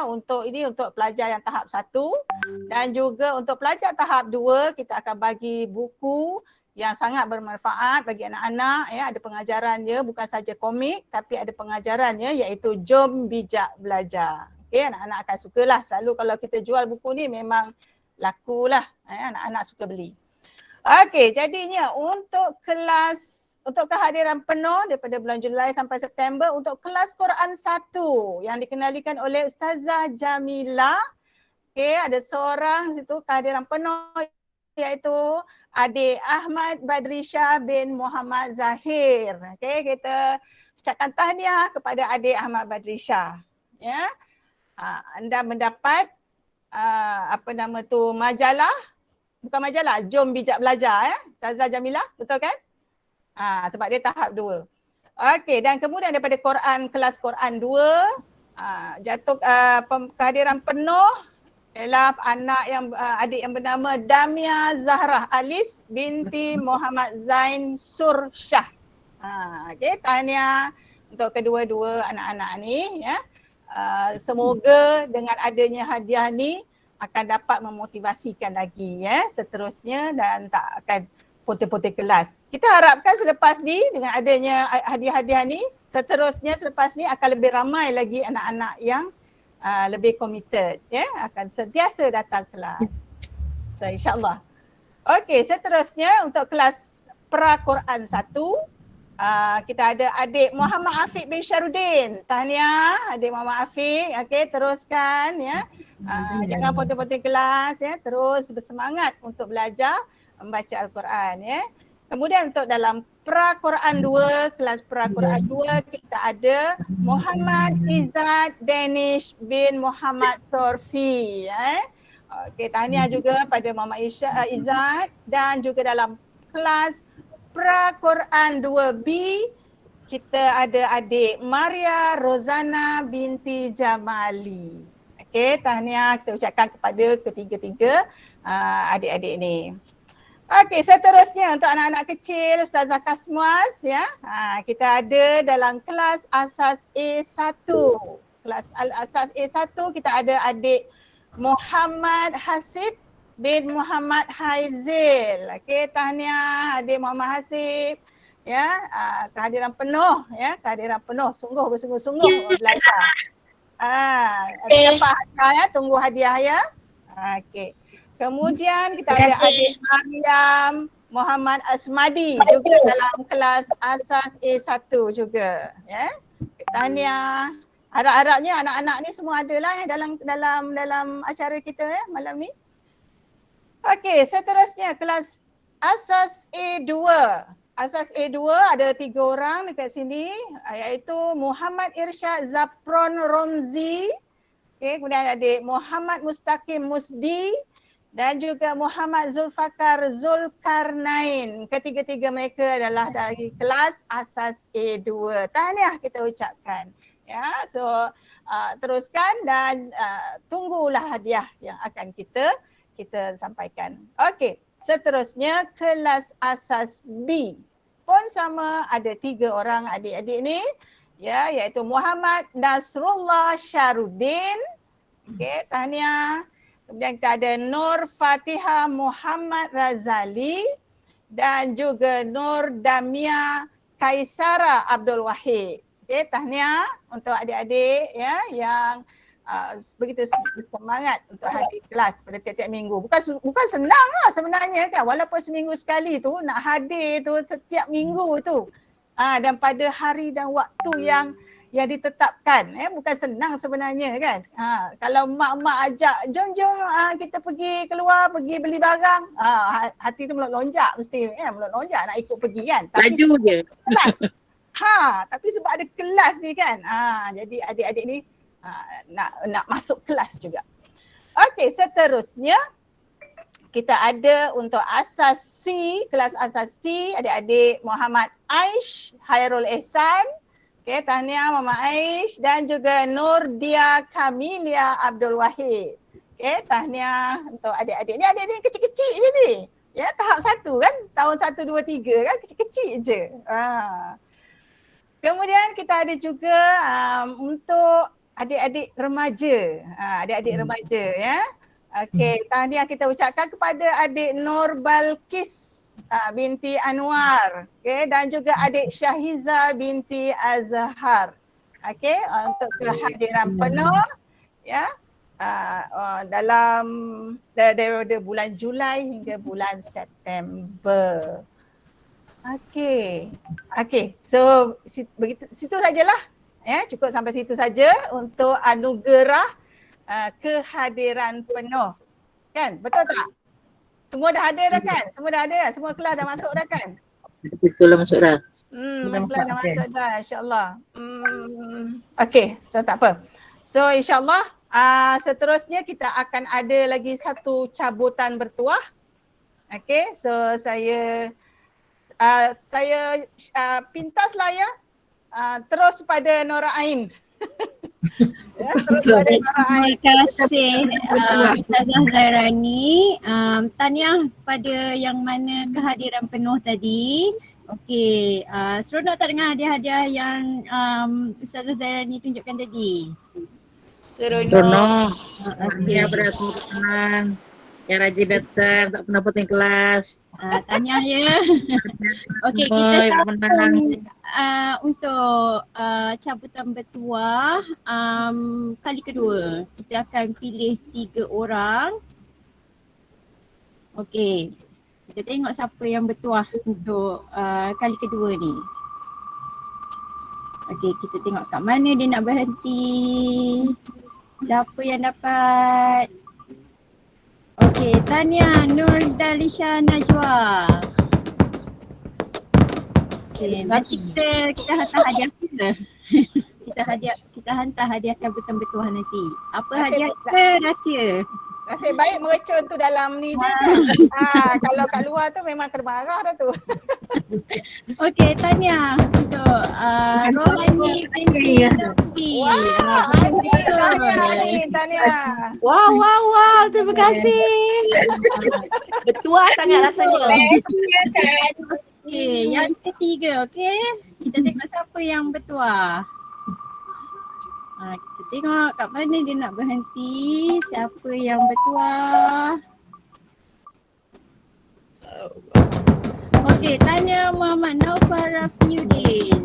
untuk pelajar yang tahap 1, dan juga untuk pelajar tahap 2 kita akan bagi buku yang sangat bermanfaat bagi anak-anak. Ada pengajarannya, bukan saja komik tapi ada pengajarannya, iaitu Jom Bijak Belajar. Okey, anak-anak akan sukalah. Selalu kalau kita jual buku ni memang lakulah. Anak-anak suka beli. Okey, jadinya untuk kehadiran penuh daripada bulan Julai sampai September untuk kelas Quran 1 yang dikenalikan oleh Ustazah Jamila. Okey, ada seorang situ kehadiran penuh iaitu adik Ahmad Badrisha bin Muhammad Zahir. Okey, kita ucapkan tahniah kepada adik Ahmad Badrisha. Anda mendapat majalah, bukan majalah, Jom Bijak Belajar Ustazah Jamila, betul kan? Sebab dia tahap 2. Okey, dan kemudian daripada kelas Quran 2 Jatuh kehadiran penuh ialah adik yang bernama Damia Zahra Alis binti Muhammad Zain Sursyah. Okey, tahniah untuk kedua-dua anak-anak ni ya. Semoga dengan adanya hadiah ni akan dapat memotivasikan lagi ya seterusnya dan tak akan putih-putih kelas. Kita harapkan selepas ni dengan adanya hadiah-hadiah ni seterusnya selepas ni akan lebih ramai lagi anak-anak yang lebih committed ya, akan sentiasa datang kelas. So insya-Allah. Okey, seterusnya untuk kelas Pra-Quran 1 kita ada adik Muhammad Afiq bin Syarudin. Tahniah adik Muhammad Afiq. Okey, teruskan ya. Jangan potong-potong kelas ya, terus bersemangat untuk belajar membaca Al-Quran ya. Kemudian untuk dalam Pra-Quran 2, kelas Pra-Quran 2 kita ada Muhammad Izzat Danish bin Muhammad Torfi ya. Okey, tahniah juga pada Muhammad Izzat dan juga dalam kelas Pra-Quran 2B kita ada adik Maria Rozana binti Jamali. Okey, tahniah kita ucapkan kepada ketiga-tiga adik-adik ni. Okey, seterusnya untuk anak-anak kecil Ustazah Kasmuaz ya. Kita ada dalam kelas Asas A1. Kelas Asas A1 kita ada adik Muhammad Hasib bin Muhammad Haizil. Okey, tahniah adik Muhammad Hasib ya. Kehadiran penuh ya, kehadiran penuh, sungguh bersungguh-sungguh belajar. Ada dapat hadiah ya, tunggu hadiah ya. Okey. Kemudian kita ada adik Maryam Muhammad Asmadi juga dalam kelas Asas A1 juga ya. Tahniah. Harap-harapnya anak-anak ni semua ada lah dalam acara kita ya malam ni. Okey, seterusnya kelas Asas A2. Asas A2 ada 3 orang dekat sini iaitu Muhammad Irsyad Zapron Romzi. Okey, kemudian adik Muhammad Mustaqim Musdi dan juga Muhammad Zulfakar Zulkarnain. Ketiga-tiga mereka adalah dari kelas Asas A2. Tahniah kita ucapkan. Ya, so teruskan dan tunggulah hadiah yang akan kita sampaikan. Okey, seterusnya kelas Asas B. Pun sama ada 3 orang adik-adik ni ya, iaitu Muhammad Nasrullah Syarudin. Okey, tahniah. Kemudian kita ada Nur Fatihah Muhammad Razali dan juga Nur Damia Kaisara Abdul Wahid. Okey, tahniah untuk adik-adik ya yang begitu semangat untuk hadir kelas pada tiap-tiap minggu. Bukan senang lah sebenarnya kan, walaupun seminggu sekali tu nak hadir tu setiap minggu tu. Dan pada hari dan waktu yang ditetapkan bukan senang sebenarnya kan. Kalau mak-mak ajak jom kita pergi keluar, pergi beli barang, hati tu melonjak mesti melonjak nak ikut pergi kan. Tapi laju je. Kelas. Tapi sebab ada kelas ni kan. Jadi adik-adik ni nak masuk kelas juga. Okey, seterusnya kita ada untuk Asas C, kelas Asas C adik-adik Muhammad Aish Hairul Ehsan. Okey, tahniah Mama Aish dan juga Nur Dia Kamilia Abdul Wahid. Okey, tahniah untuk adik-adik ni. Adik-adik ni kecil-kecil je ni. Ya, tahap 1 kan, tahun 1, 2, 3 kan, kecil-kecil je. Kemudian kita ada juga untuk adik-adik remaja. Adik-adik remaja ya. Okey, tahniah kita ucapkan kepada adik Nur Balkis binti Anwar, okey, dan juga adik Syahiza binti Azhar. Okey, untuk kehadiran penuh ya dalam daripada bulan Julai hingga bulan September. Okey. So begitu situ sajalah ya, cukup sampai situ saja untuk anugerah kehadiran penuh. Kan? Betul tak? Semua dah ada dah kan? Semua dah ada, semua kelas dah masuk dah kan? Betul lah masuk dah. Kelas dah masuk dah, insya-Allah. Okey, so tak apa. So insya-Allah seterusnya kita akan ada lagi satu cabutan bertuah. Okey, so saya pintaslah ya terus pada Nora Ain. Ya, terus pada Terima kasih Ustazah Zairani. Tahniah pada yang mana kehadiran penuh tadi. Okey, seronok tak dengar hadiah-hadiah yang Ustazah Zairani tunjukkan tadi? Seronok. Okey. Ya, bersenang. Ya rajin datang, tak pernah potong kelas. Tahniah ya. Okey, kita sambung untuk cabutan bertuah kali kedua. Kita akan pilih 3 orang. Okey, kita tengok siapa yang bertuah untuk kali kedua ni. Okey, kita tengok kat mana dia nak berhenti. Siapa yang dapat? Okey, tahniah Nur Dalisha Najwa. Okay, nanti kita hantar hadiah kita. kita hantar hadiah cabutan bertuah nanti. Apa hadiah kita rahsia. Nasib baik mercun tu dalam ni je kan. Kalau kat luar tu memang kena marah dah tu. Okey, tahniah untuk Rohani binti Nabi. Tahniah. Wow, terima kasih. Bertuah sangat rasanya. Okey, yang ketiga, okey. Kita tengok siapa yang bertuah. Kita tengok kat mana dia nak berhenti, siapa yang bertuah. Okey, tanya Muhammad Naufal Rafniuddin.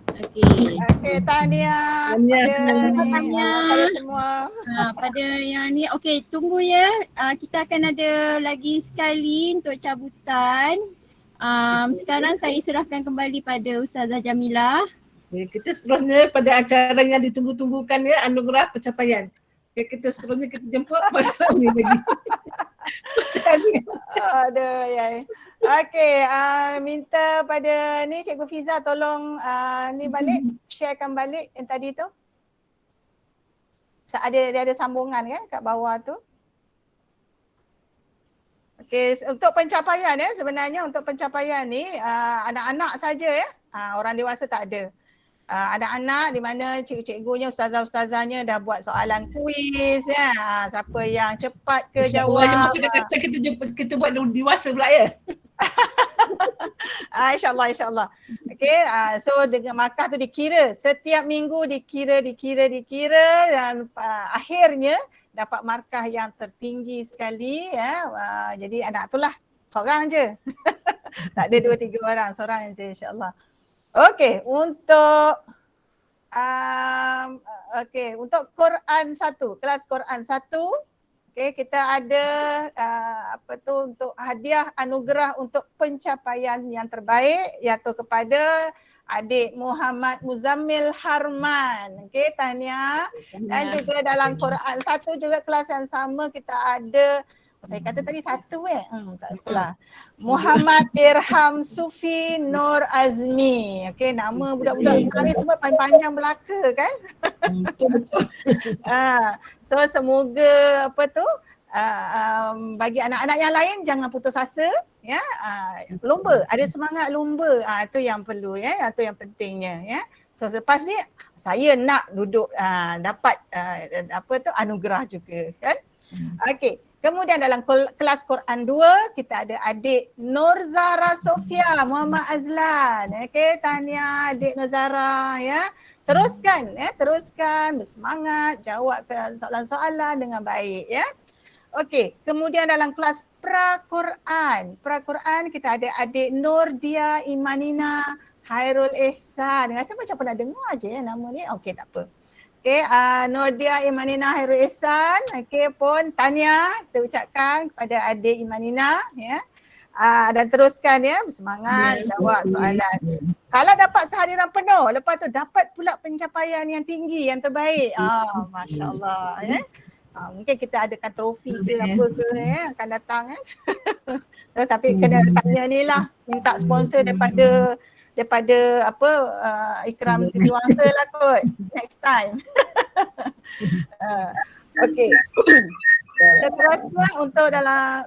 Okey. Okey, tahniah. Tahniah semua. Pada yang ni, okey, tunggu ya. Kita akan ada lagi sekali untuk cabutan. Sekarang saya serahkan kembali pada Ustazah Jamilah. Kita seterusnya pada acara yang ditunggu-tunggukan ya, anugerah pencapaian. Kita seterusnya kita jemput pasal ni lagi. Pasal ni. Aduh, ya. Okey, minta pada ni Cikgu Fiza tolong ni balik, sharekan balik yang tadi tu. Dia ada sambungan kan kat bawah tu. Okey, untuk pencapaian ya, sebenarnya untuk pencapaian ni anak-anak saja ya. Orang dewasa tak ada. Anak-anak di mana cikgu-cikgunya, ustazah-ustazahnya dah buat soalan kuis ya. Siapa yang cepat ke jawab. Maksudnya kata kita buat dewasa pula ya. InsyaAllah. Okay, so dengan markah tu dikira. Setiap minggu dikira dan akhirnya dapat markah yang tertinggi sekali ya. Jadi anak tu lah seorang je. Tak ada 2-3 orang, seorang je insyaAllah. Okey, untuk untuk Quran 1, kelas Quran 1, okey, kita ada untuk hadiah anugerah untuk pencapaian yang terbaik iaitu kepada adik Muhammad Muzammil Harman. Okey, tahniah. Dan juga dalam Quran 1 juga kelas yang sama kita ada, saya kata tadi 1 tak salah. Muhammad Irham Sufi Nur Azmi. Okey, nama budak-budak sekarang ni semua panjang belaka kan? Betul. So semoga bagi anak-anak yang lain jangan putus asa ya. Lomba, ada semangat lomba. Itu yang perlu ya, itu yang pentingnya ya. So selepas ni saya nak duduk dapat anugerah juga kan. Okey. Kemudian dalam kelas Quran 2 kita ada adik Nur Zahra Sofia Muhammad Azlan. Okey, tahniah adik Nur Zahra ya. Teruskan bersemangat jawab soalan-soalan dengan baik ya. Okey, kemudian dalam kelas Pra-Quran kita ada adik Nur Dia Imanina Hairul Ihsan. Rasa macam pernah dengar je nama ni. Okey, tak apa. Okay, Nordia Imanina Hairul Ihsan, okay, pun tahniah kita ucapkan kepada adik Imanina ya. Dan teruskan ya, bersemangat jawab soalan. Kalau dapat kehadiran penuh, lepas tu dapat pula pencapaian yang tinggi, yang terbaik. Masya-Allah ya. Mungkin kita adakan trofi ke apa ke ya, akan datang kan. Tapi kena tanya ni lah, minta sponsor daripada Ikram Tiwangsa lah kot next time. Okey. Seterusnya untuk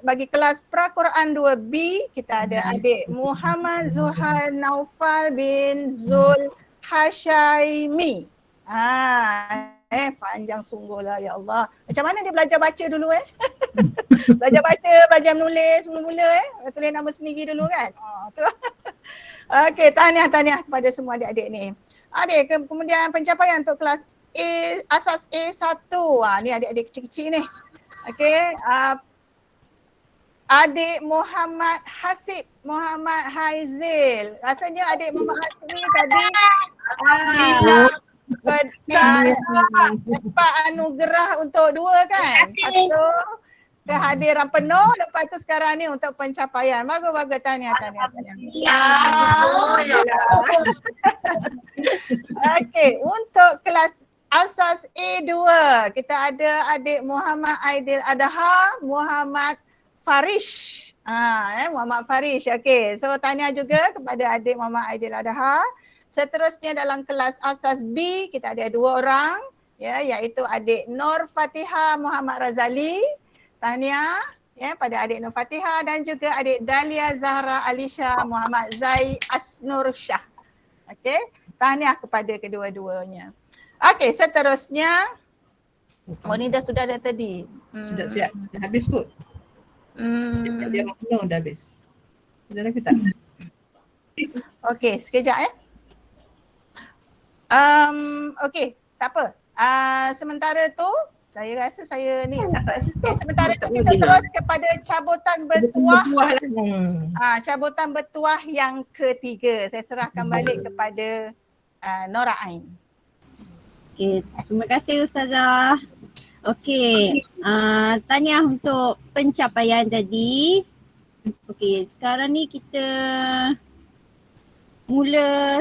bagi kelas Pra-Quran 2B kita ada adik Muhammad Zuhal Naufal bin Zul Hashaimi. Panjang sungguh lah ya Allah. Macam mana dia belajar baca dulu belajar baca, belajar menulis mula-mula tulis nama sendiri dulu kan. Tu. Okey, tahniah kepada semua adik-adik ni. Adik, kemudian pencapaian untuk kelas A, asas A1. Ni adik-adik kecil-kecil ni. Okey, adik Muhammad Hasib, Muhammad Haizil. Rasanya adik Muhammad Hasib ni tadi dapat anugerah untuk 2 kan? Satu kehadiran penuh, lepas tu sekarang ni untuk pencapaian. Bagus-bagus, tahniah. Okey, untuk kelas asas A2 kita ada adik Muhammad Aidil Adha, Muhammad Farish. Muhammad Farish. Okey, so tahniah juga kepada adik Muhammad Aidil Adha. Seterusnya dalam kelas asas B kita ada 2 orang iaitu adik Nur Fatihah Muhammad Razali. Tahniah pada adik Nur Fatihah dan juga adik Dahlia Zahra Alisha Muhammad Zai Asnur Shah. Okey, tahniah kepada kedua-duanya. Okey, seterusnya ni sudah ada tadi. Sudah siap. Dah habis kot. Dia penuh dah habis. Sudah lagi tak? Okey, sekejap okey, tak apa. Sementara tu saya rasa saya ni sementara tu kita terus kepada cabutan bertuah. Cabutan bertuah yang ketiga. Saya serahkan balik kepada Nora Ain. Okey, terima kasih Ustazah. Okey, tahniah untuk pencapaian tadi. Okey, sekarang ni kita mula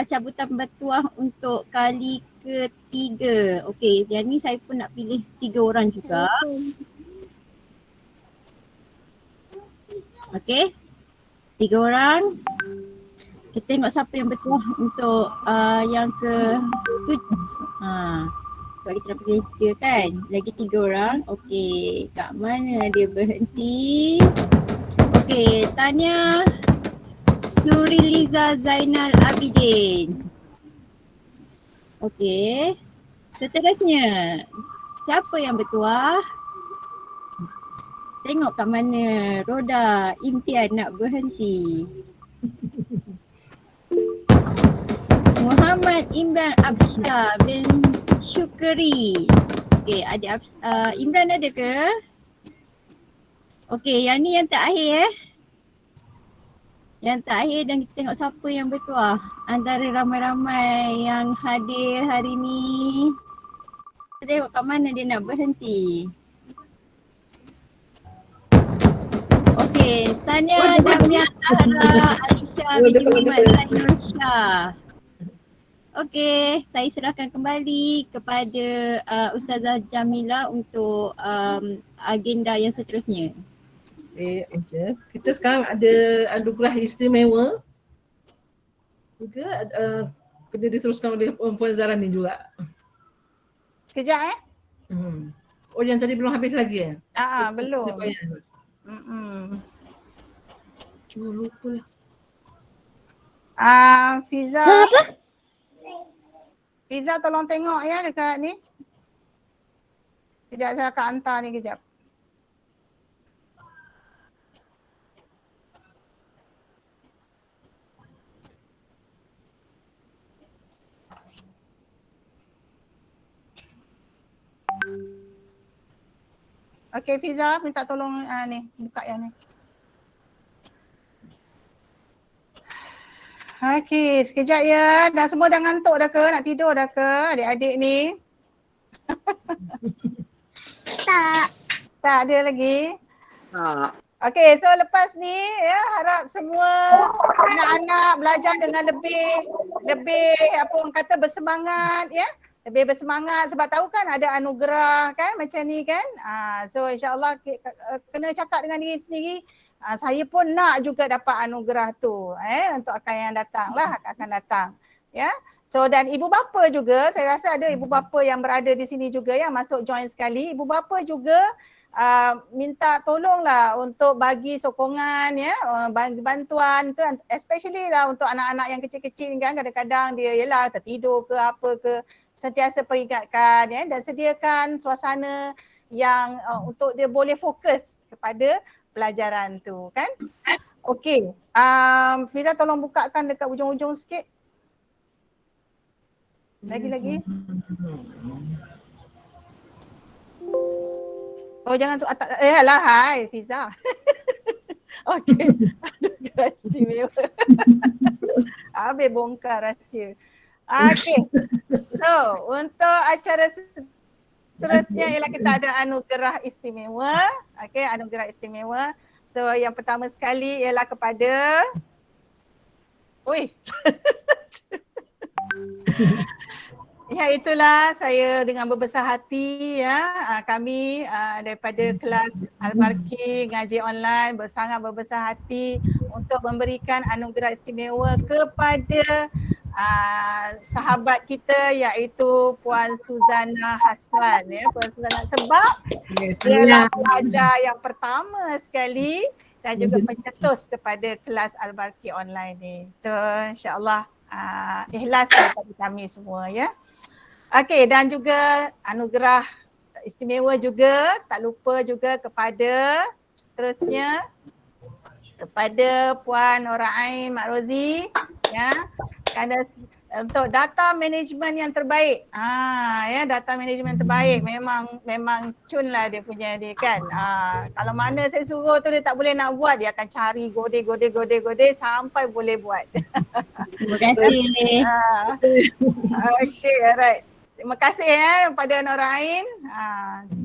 cabutan bertuah untuk kali ketiga. Okey, yang ni saya pun nak pilih 3 orang juga. Okey, 3 orang. Kita tengok siapa yang bertuah untuk yang sebab kita dah pilih 3 kan. Lagi 3 orang. Okey, kat mana dia berhenti? Okey, tanya Suriliza Zainal Abidin. Okey, seterusnya siapa yang bertuah? Tengok kat mana roda impian nak berhenti. Muhammad Imran Absyah bin Syukri. Okey, ada Imran ada ke? Okey, yang ni yang terakhir Yang terakhir dan kita tengok siapa yang bertuah antara ramai-ramai yang hadir hari ni. Kita tengok kat mana dia nak berhenti. Okey, Tanya Damia Zahra Alisha binti Muhammad Zainul Shah. Okey, saya serahkan kembali kepada Ustazah Jamila untuk agenda yang seterusnya. Okay. Kita sekarang ada anugerah istimewa juga kena diteruskan oleh Puan Zara ni juga. Sekejap Oh, yang tadi belum habis lagi belum. Lupa. Fiza tolong tengok ya dekat ni. Kejap saya akan hantar ni kejap. Okey Fiza, minta tolong ni buka yang ni. Okey, sekejap ya. Dah semua dah ngantuk dah ke? Nak tidur dah ke adik-adik ni? Tak ada lagi. Okey, so lepas ni ya harap semua anak-anak belajar dengan lebih apa orang kata bersemangat ya. Lebih bersemangat sebab tahu kan ada anugerah kan macam ni kan. So insya-Allah kena cakap dengan diri sendiri. Saya pun nak juga dapat anugerah tu untuk akan yang datang lah, akan datang. Ya. So dan ibu bapa juga, saya rasa ada ibu bapa yang berada di sini juga yang masuk join sekali. Ibu bapa juga minta tolonglah untuk bagi sokongan ya, bagi bantuan tu, especially lah untuk anak-anak yang kecil-kecil kan, kadang-kadang dia ialah tertidur ke apa ke, sentiasa peringatkan ya, dan sediakan suasana yang untuk dia boleh fokus kepada pelajaran tu kan. Okey, Fiza tolong bukakan dekat ujung-ujung sikit. Lagi-lagi. Oh jangan alah hai Fiza. Okey. Anugerah istimewa. Habis bongkar rahsia. Okey. So, untuk acara seterusnya ialah kita ada anugerah istimewa. Okey, anugerah istimewa. So, yang pertama sekali ialah kepada ya itulah saya dengan berbesar hati ya, kami daripada kelas Al-Barki ngaji online sangat berbesar hati untuk memberikan anugerah istimewa kepada sahabat kita iaitu Puan Suzana Hassan ya, Puan Suzana, sebab dia adalah pelajar yang pertama sekali dan juga pencetus kepada kelas Al-Barki online ni. So insya-Allah ikhlas daripada kami semua ya. Okey, dan juga anugerah istimewa juga tak lupa juga kepada seterusnya kepada Puan Nora Ain Mak Rozi ya, kerana untuk data management yang terbaik. Ya, data management terbaik memang cun lah dia punya ni kan. Kalau mana saya suruh tu dia tak boleh nak buat, dia akan cari gode sampai boleh buat. Terima kasih. Okay, alright. Terima kasih kepada Nora Ain.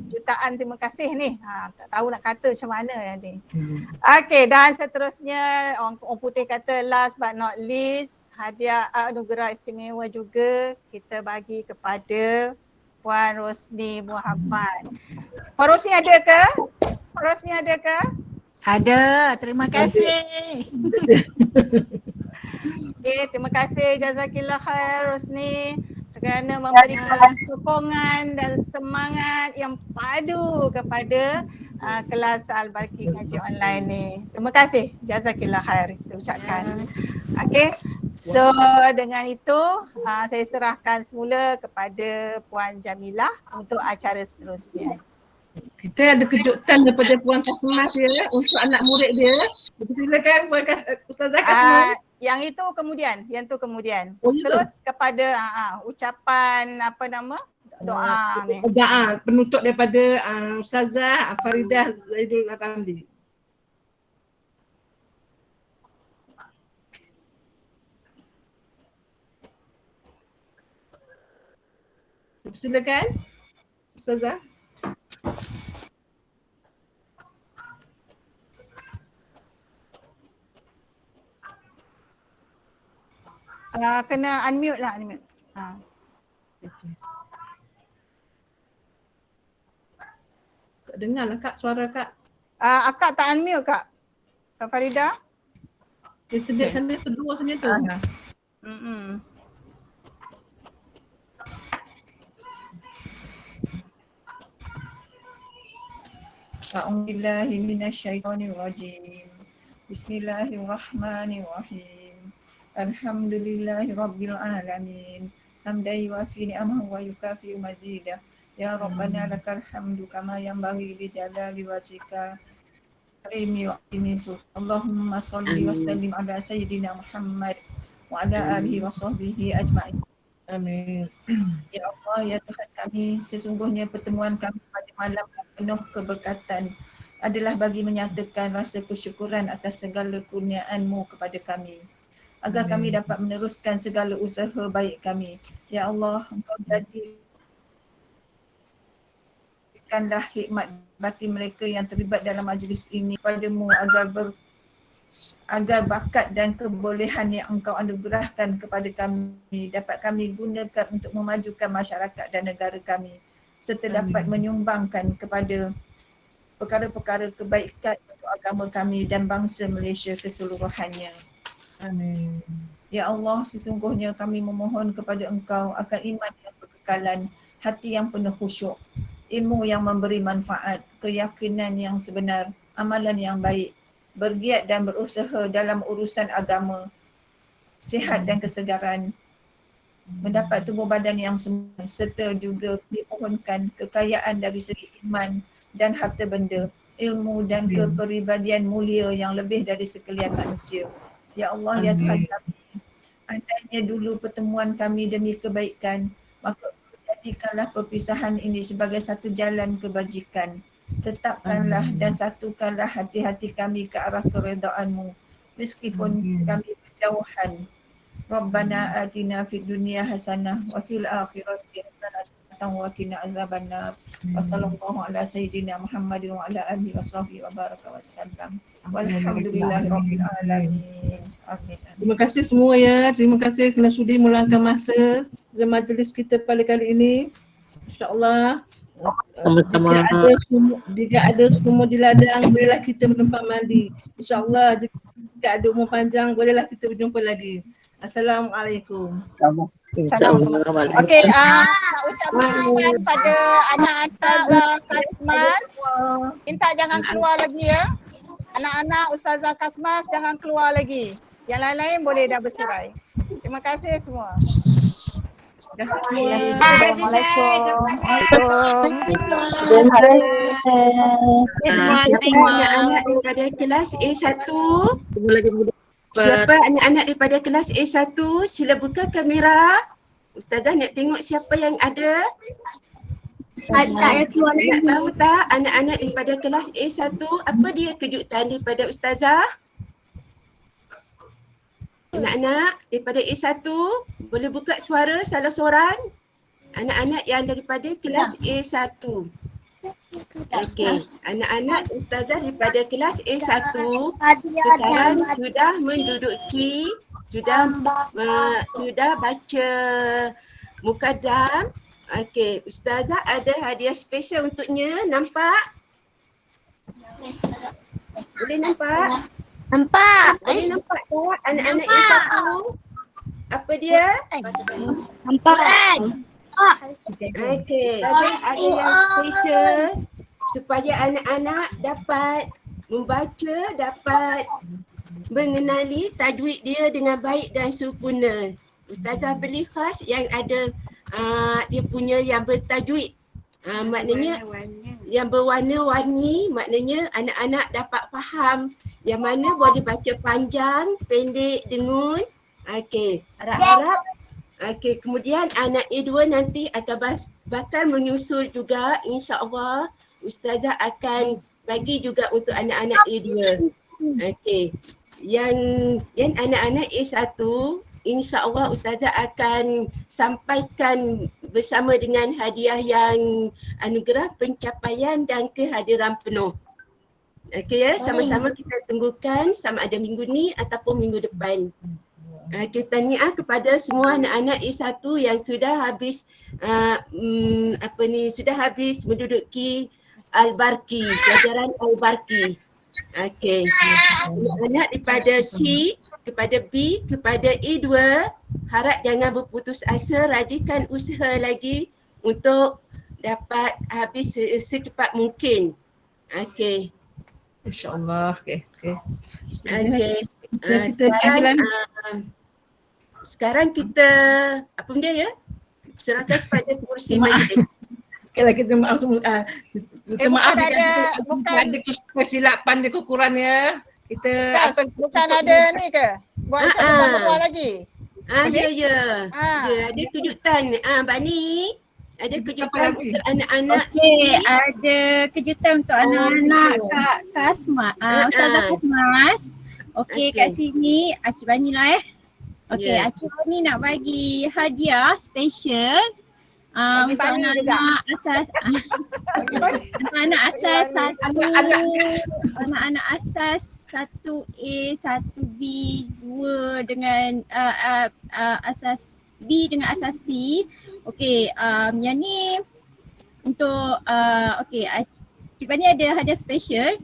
Jutaan terima kasih ni. Tak tahu nak kata macam mana nanti. Okay, dan seterusnya orang putih kata last but not least, hadiah anugerah istimewa juga kita bagi kepada Puan Rosni Muhammad. Puan Rosni ada ke? Puan Rosni ada ke? Ada, terima kasih. Okay, terima kasih jazakillah khair Rosni kerana memberikan sokongan dan semangat yang padu kepada kelas Al-Barki ngaji online ni. Terima kasih, jazakillah khair kita ucapkan. Okay, so dengan itu saya serahkan semula kepada Puan Jamilah untuk acara seterusnya. Kita ada kejutan daripada Puan Kasmah dia untuk anak murid dia. Silakan Puan Ustazah Kasmah. Yang itu kemudian. Terus kepada ucapan apa nama? Doa ni. Doa penutup daripada Ustazah Faridah Zaidul Ramli. Silakan Ustazah. Kena unmute lah, unmute. Tak dengar lah Kak suara Kak. Akak tak unmute Kak. Kak Farida. Dia sedia sana sedua sini tu. A'udzubillahi minasyaitonirrajim. Bismillahirrahmanirrahim. Alhamdulillahi rabbil alamin. Hamdan yuafi ni'amahu wa yukafi mazidah. Ya Rabbana lakal hamdu kama yanbaghi li jalali wajhika. Allahumma salli wa sallim ala sayyidina Muhammad wa ala alihi wa sahbihi ajma'in. Amin. Ya Allah, ya Tuhan kami, sesungguhnya pertemuan kami pada malam yang penuh keberkatan adalah bagi menyatakan rasa kesyukuran atas segala kurniaan-Mu kepada kami, agar kami dapat meneruskan segala usaha baik kami. Ya Allah, Engkau jadikanlah hikmat batin mereka yang terlibat dalam majlis ini padamu agar bakat dan kebolehan yang Engkau anugerahkan kepada kami dapat kami gunakan untuk memajukan masyarakat dan negara kami, serta dapat menyumbangkan kepada perkara-perkara kebaikan untuk agama kami dan bangsa Malaysia keseluruhannya. Amin. Ya Allah, sesungguhnya kami memohon kepada Engkau akan iman yang berkekalan, hati yang penuh khusyuk, ilmu yang memberi manfaat, keyakinan yang sebenar, amalan yang baik, bergiat dan berusaha dalam urusan agama, sihat dan kesegaran, mendapat tubuh badan yang sempurna serta juga dimohonkan kekayaan dari segi iman dan harta benda, ilmu dan kepribadian mulia yang lebih dari sekalian manusia. Ya Allah, ya Tuhan kami, andainya dulu pertemuan kami demi kebaikan, maka jadikanlah perpisahan ini sebagai satu jalan kebajikan. Tetapkanlah dan satukanlah hati-hati kami ke arah keredaan-Mu meskipun kami berjauhan. Rabbana atina fid dunya hasanah wa fil akhirati hasanah wa qina azabannar. Wa sallallahu ala sayyidina Muhammad wa ala alihi wa sahbihi wa baraka wasallam. Walhamdulillahirabbil alamin. Amin. Terima kasih semua ya. Terima kasih kerana sudi meluangkan masa dalam majlis kita pada kali ini. InsyaAllah jika ada semua di ladang, bolehlah kita menumpang mandi. InsyaAllah jika ada umur panjang, bolehlah kita berjumpa lagi. Assalamualaikum. Okey, nak ucapkan pada anak-anak Kasmas, minta jangan keluar lagi ya. Anak-anak Ustazah Kasmas jangan keluar lagi. Yang lain-lain boleh dah bersurai. Terima kasih semua. Siapa anak-anak daripada kelas A1? Siapa anak-anak daripada kelas A1? Sila buka kamera. Ustazah nak tengok siapa yang ada. Nak tahu tak anak-anak daripada kelas A1 apa dia kejutan daripada Ustazah? Anak-anak daripada A1 boleh buka suara salah seorang. Anak-anak yang daripada kelas A1. Okey, anak-anak Ustazah daripada kelas A1 sekarang sudah menduduki, sudah baca Mukaddam. Okey, Ustazah ada hadiah special untuknya, nampak? Boleh nampak? Boleh nampak tak anak-anak A1? Apa dia? Nampak. Okey, ada yang special supaya anak-anak dapat membaca, dapat mengenali tajwid dia dengan baik dan sempurna. Ustazah beli khas yang ada dia punya yang bertajwid. Maknanya yang berwarna-warni, maknanya anak-anak dapat faham yang mana boleh baca panjang, pendek, dengun. Okey, harap-harap. Okey, kemudian anak A2 nanti akan bakal menyusul juga, insya-Allah Ustazah akan bagi juga untuk anak-anak A2. Okey. Yang anak-anak A1, insya-Allah Ustazah akan sampaikan bersama dengan hadiah yang anugerah pencapaian dan kehadiran penuh. Okey ya, sama-sama kita tunggukan sama ada minggu ni ataupun minggu depan. Kita tahniah kepada semua anak-anak A1 yang sudah habis sudah habis menduduki Al-Barki, pelajaran Al-Barki. Okey. Anak daripada C kepada B kepada A2, harap jangan berputus asa, rajinkan usaha lagi untuk dapat habis secepat mungkin. Okey. InsyaAllah. Okey. Sekarang kita apa benda ya? Serahkan kepada pengurusi majlis. Kalau kita maaf ada kesilapan, ada kekurangan. Kita bukan ada ni ke? Buat macam lagi. Ya. Ada kejutan. Mbak Ni, ada kejutan untuk anak-anak. Okey, ada kejutan untuk anak-anak Kak Kasmas. Ustazah Kasmas. Okey, kat sini Akif Bani lah Okey, Akif Bani nak bagi hadiah special untuk anak-anak asas anak-anak asas anak-anak asas 1A, 1B, 2 dengan asas B dengan asas C. Okey, yang ni untuk okey, Akif Bani ada hadiah special.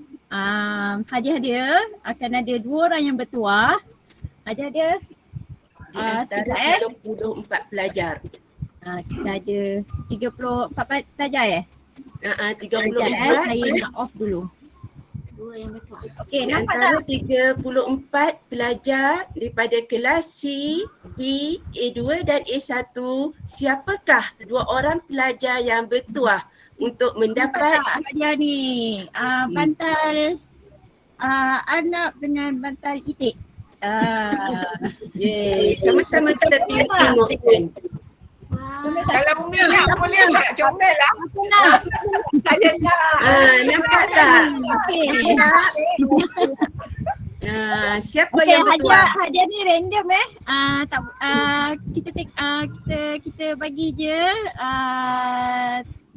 Hadiah dia akan ada 2 orang yang bertuah. Hadiah dia di antara 34 pelajar. Kita ada 34 pelajar 34. Saya nak off dulu. Dua yang betul. Okey, Di nampak antara tak? 34 pelajar daripada kelas C, B, A2 dan A1, siapakah dua orang pelajar yang bertuah untuk mendapat hadiah ni? Bantal anak dengan bantal itik. Yeay, sama-sama kita tengok kan. Kalau Umi nak boleh tak? Comel lah. Saya nak. Nampak tak? Okey. Siapa yang bertuah? Hadiah ni random kita bagi je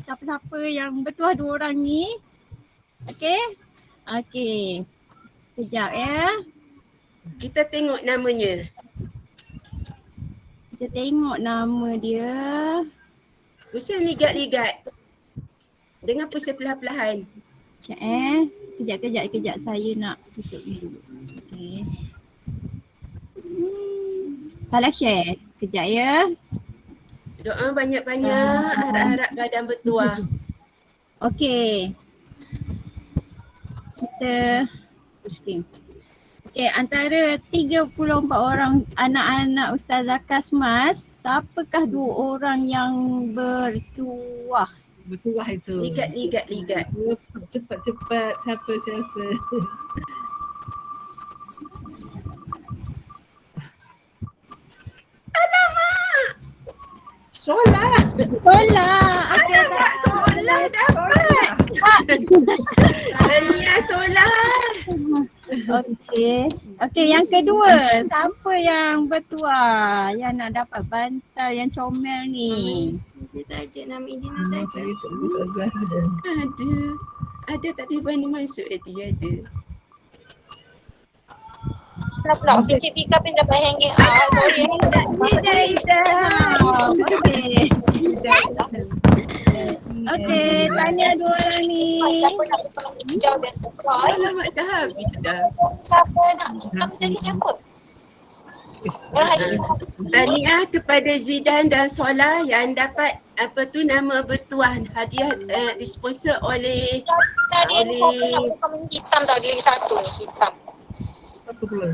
siapa-siapa yang bertuah dua orang ni. Okey. Kejap ya. Kita tengok namanya. Kita tengok nama dia. Pusing ligat-ligat. Dengan pusing perlahan-perlahan. Kejap saya nak tutup dulu. Okey. Salah share. Kejap ya. Doa banyak-banyak, harap-harap badan bertuah. Okey. Kita screen. Okey, antara 34 orang anak-anak Ustazah Kasmas, siapakah dua orang yang bertuah? Bertuah itu. Ligat. Cepat. Siapa? Alamak! Solah. Okey, Solah dapat. Tania Solah. Okey, yang kedua, siapa yang bertuah yang nak dapat bantal yang comel ni? Saya tak ada nama Indina tak ada. Saya tak ada. Ada tadi Bani masuk dia ada. Tak pula. Okey, Cik Pika pun dapat hanging out. Sorry. Okey, tanya dua orang ni. Siapa nak bertolong hijau dan sekolah? Alamak, dah habis dah. Siapa nak kamu tadi siapa? Tahniah kepada Zidan dan Solah yang dapat nama bertuah, hadiah disponsor oleh hitam tau, dia satu ni hitam. Apa pula?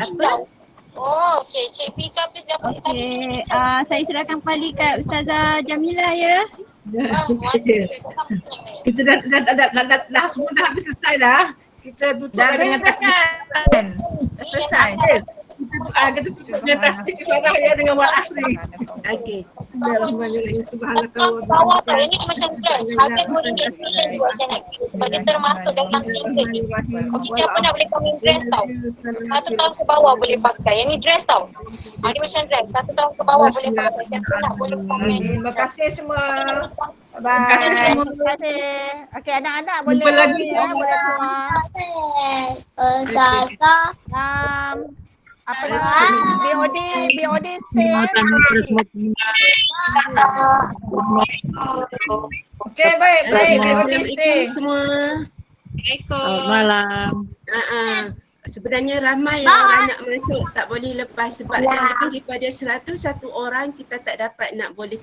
Hijau. Oh, okey. Cik Pika please dapat Okey, saya serahkan kembali kat Ustazah Jamilah ya. Kita dah semua dah habis selesai dah. Kita tutup dengan tasbih. Selesai. Kita tutup dengan tasbih Sarah ya dengan Wal Asri. Okey. Bismillahirrahmanirrahim. Subhanakallah. Bawah tu, ini macam dress. Harga RM2 juga saya nak kira sebab dia termasuk dalam single ni. Okey, siapa nak boleh komen dress tau? 1 tahun ke bawah boleh pakai. Yang ni dress tau. Dia macam dress. 1 tahun ke bawah boleh pakai. Siapa nak boleh komen. Terima kasih semua. Terima kasih semua. Terima kasih. Okey, anak-anak boleh lagi ya, boleh keluar. Apa nama? BOD stay. Okey, baik. BOD stay. Semua. Selamat malam. Sebenarnya ramai yang orang nak masuk tak boleh lepas sebab dah lebih daripada 101 orang kita tak dapat nak boleh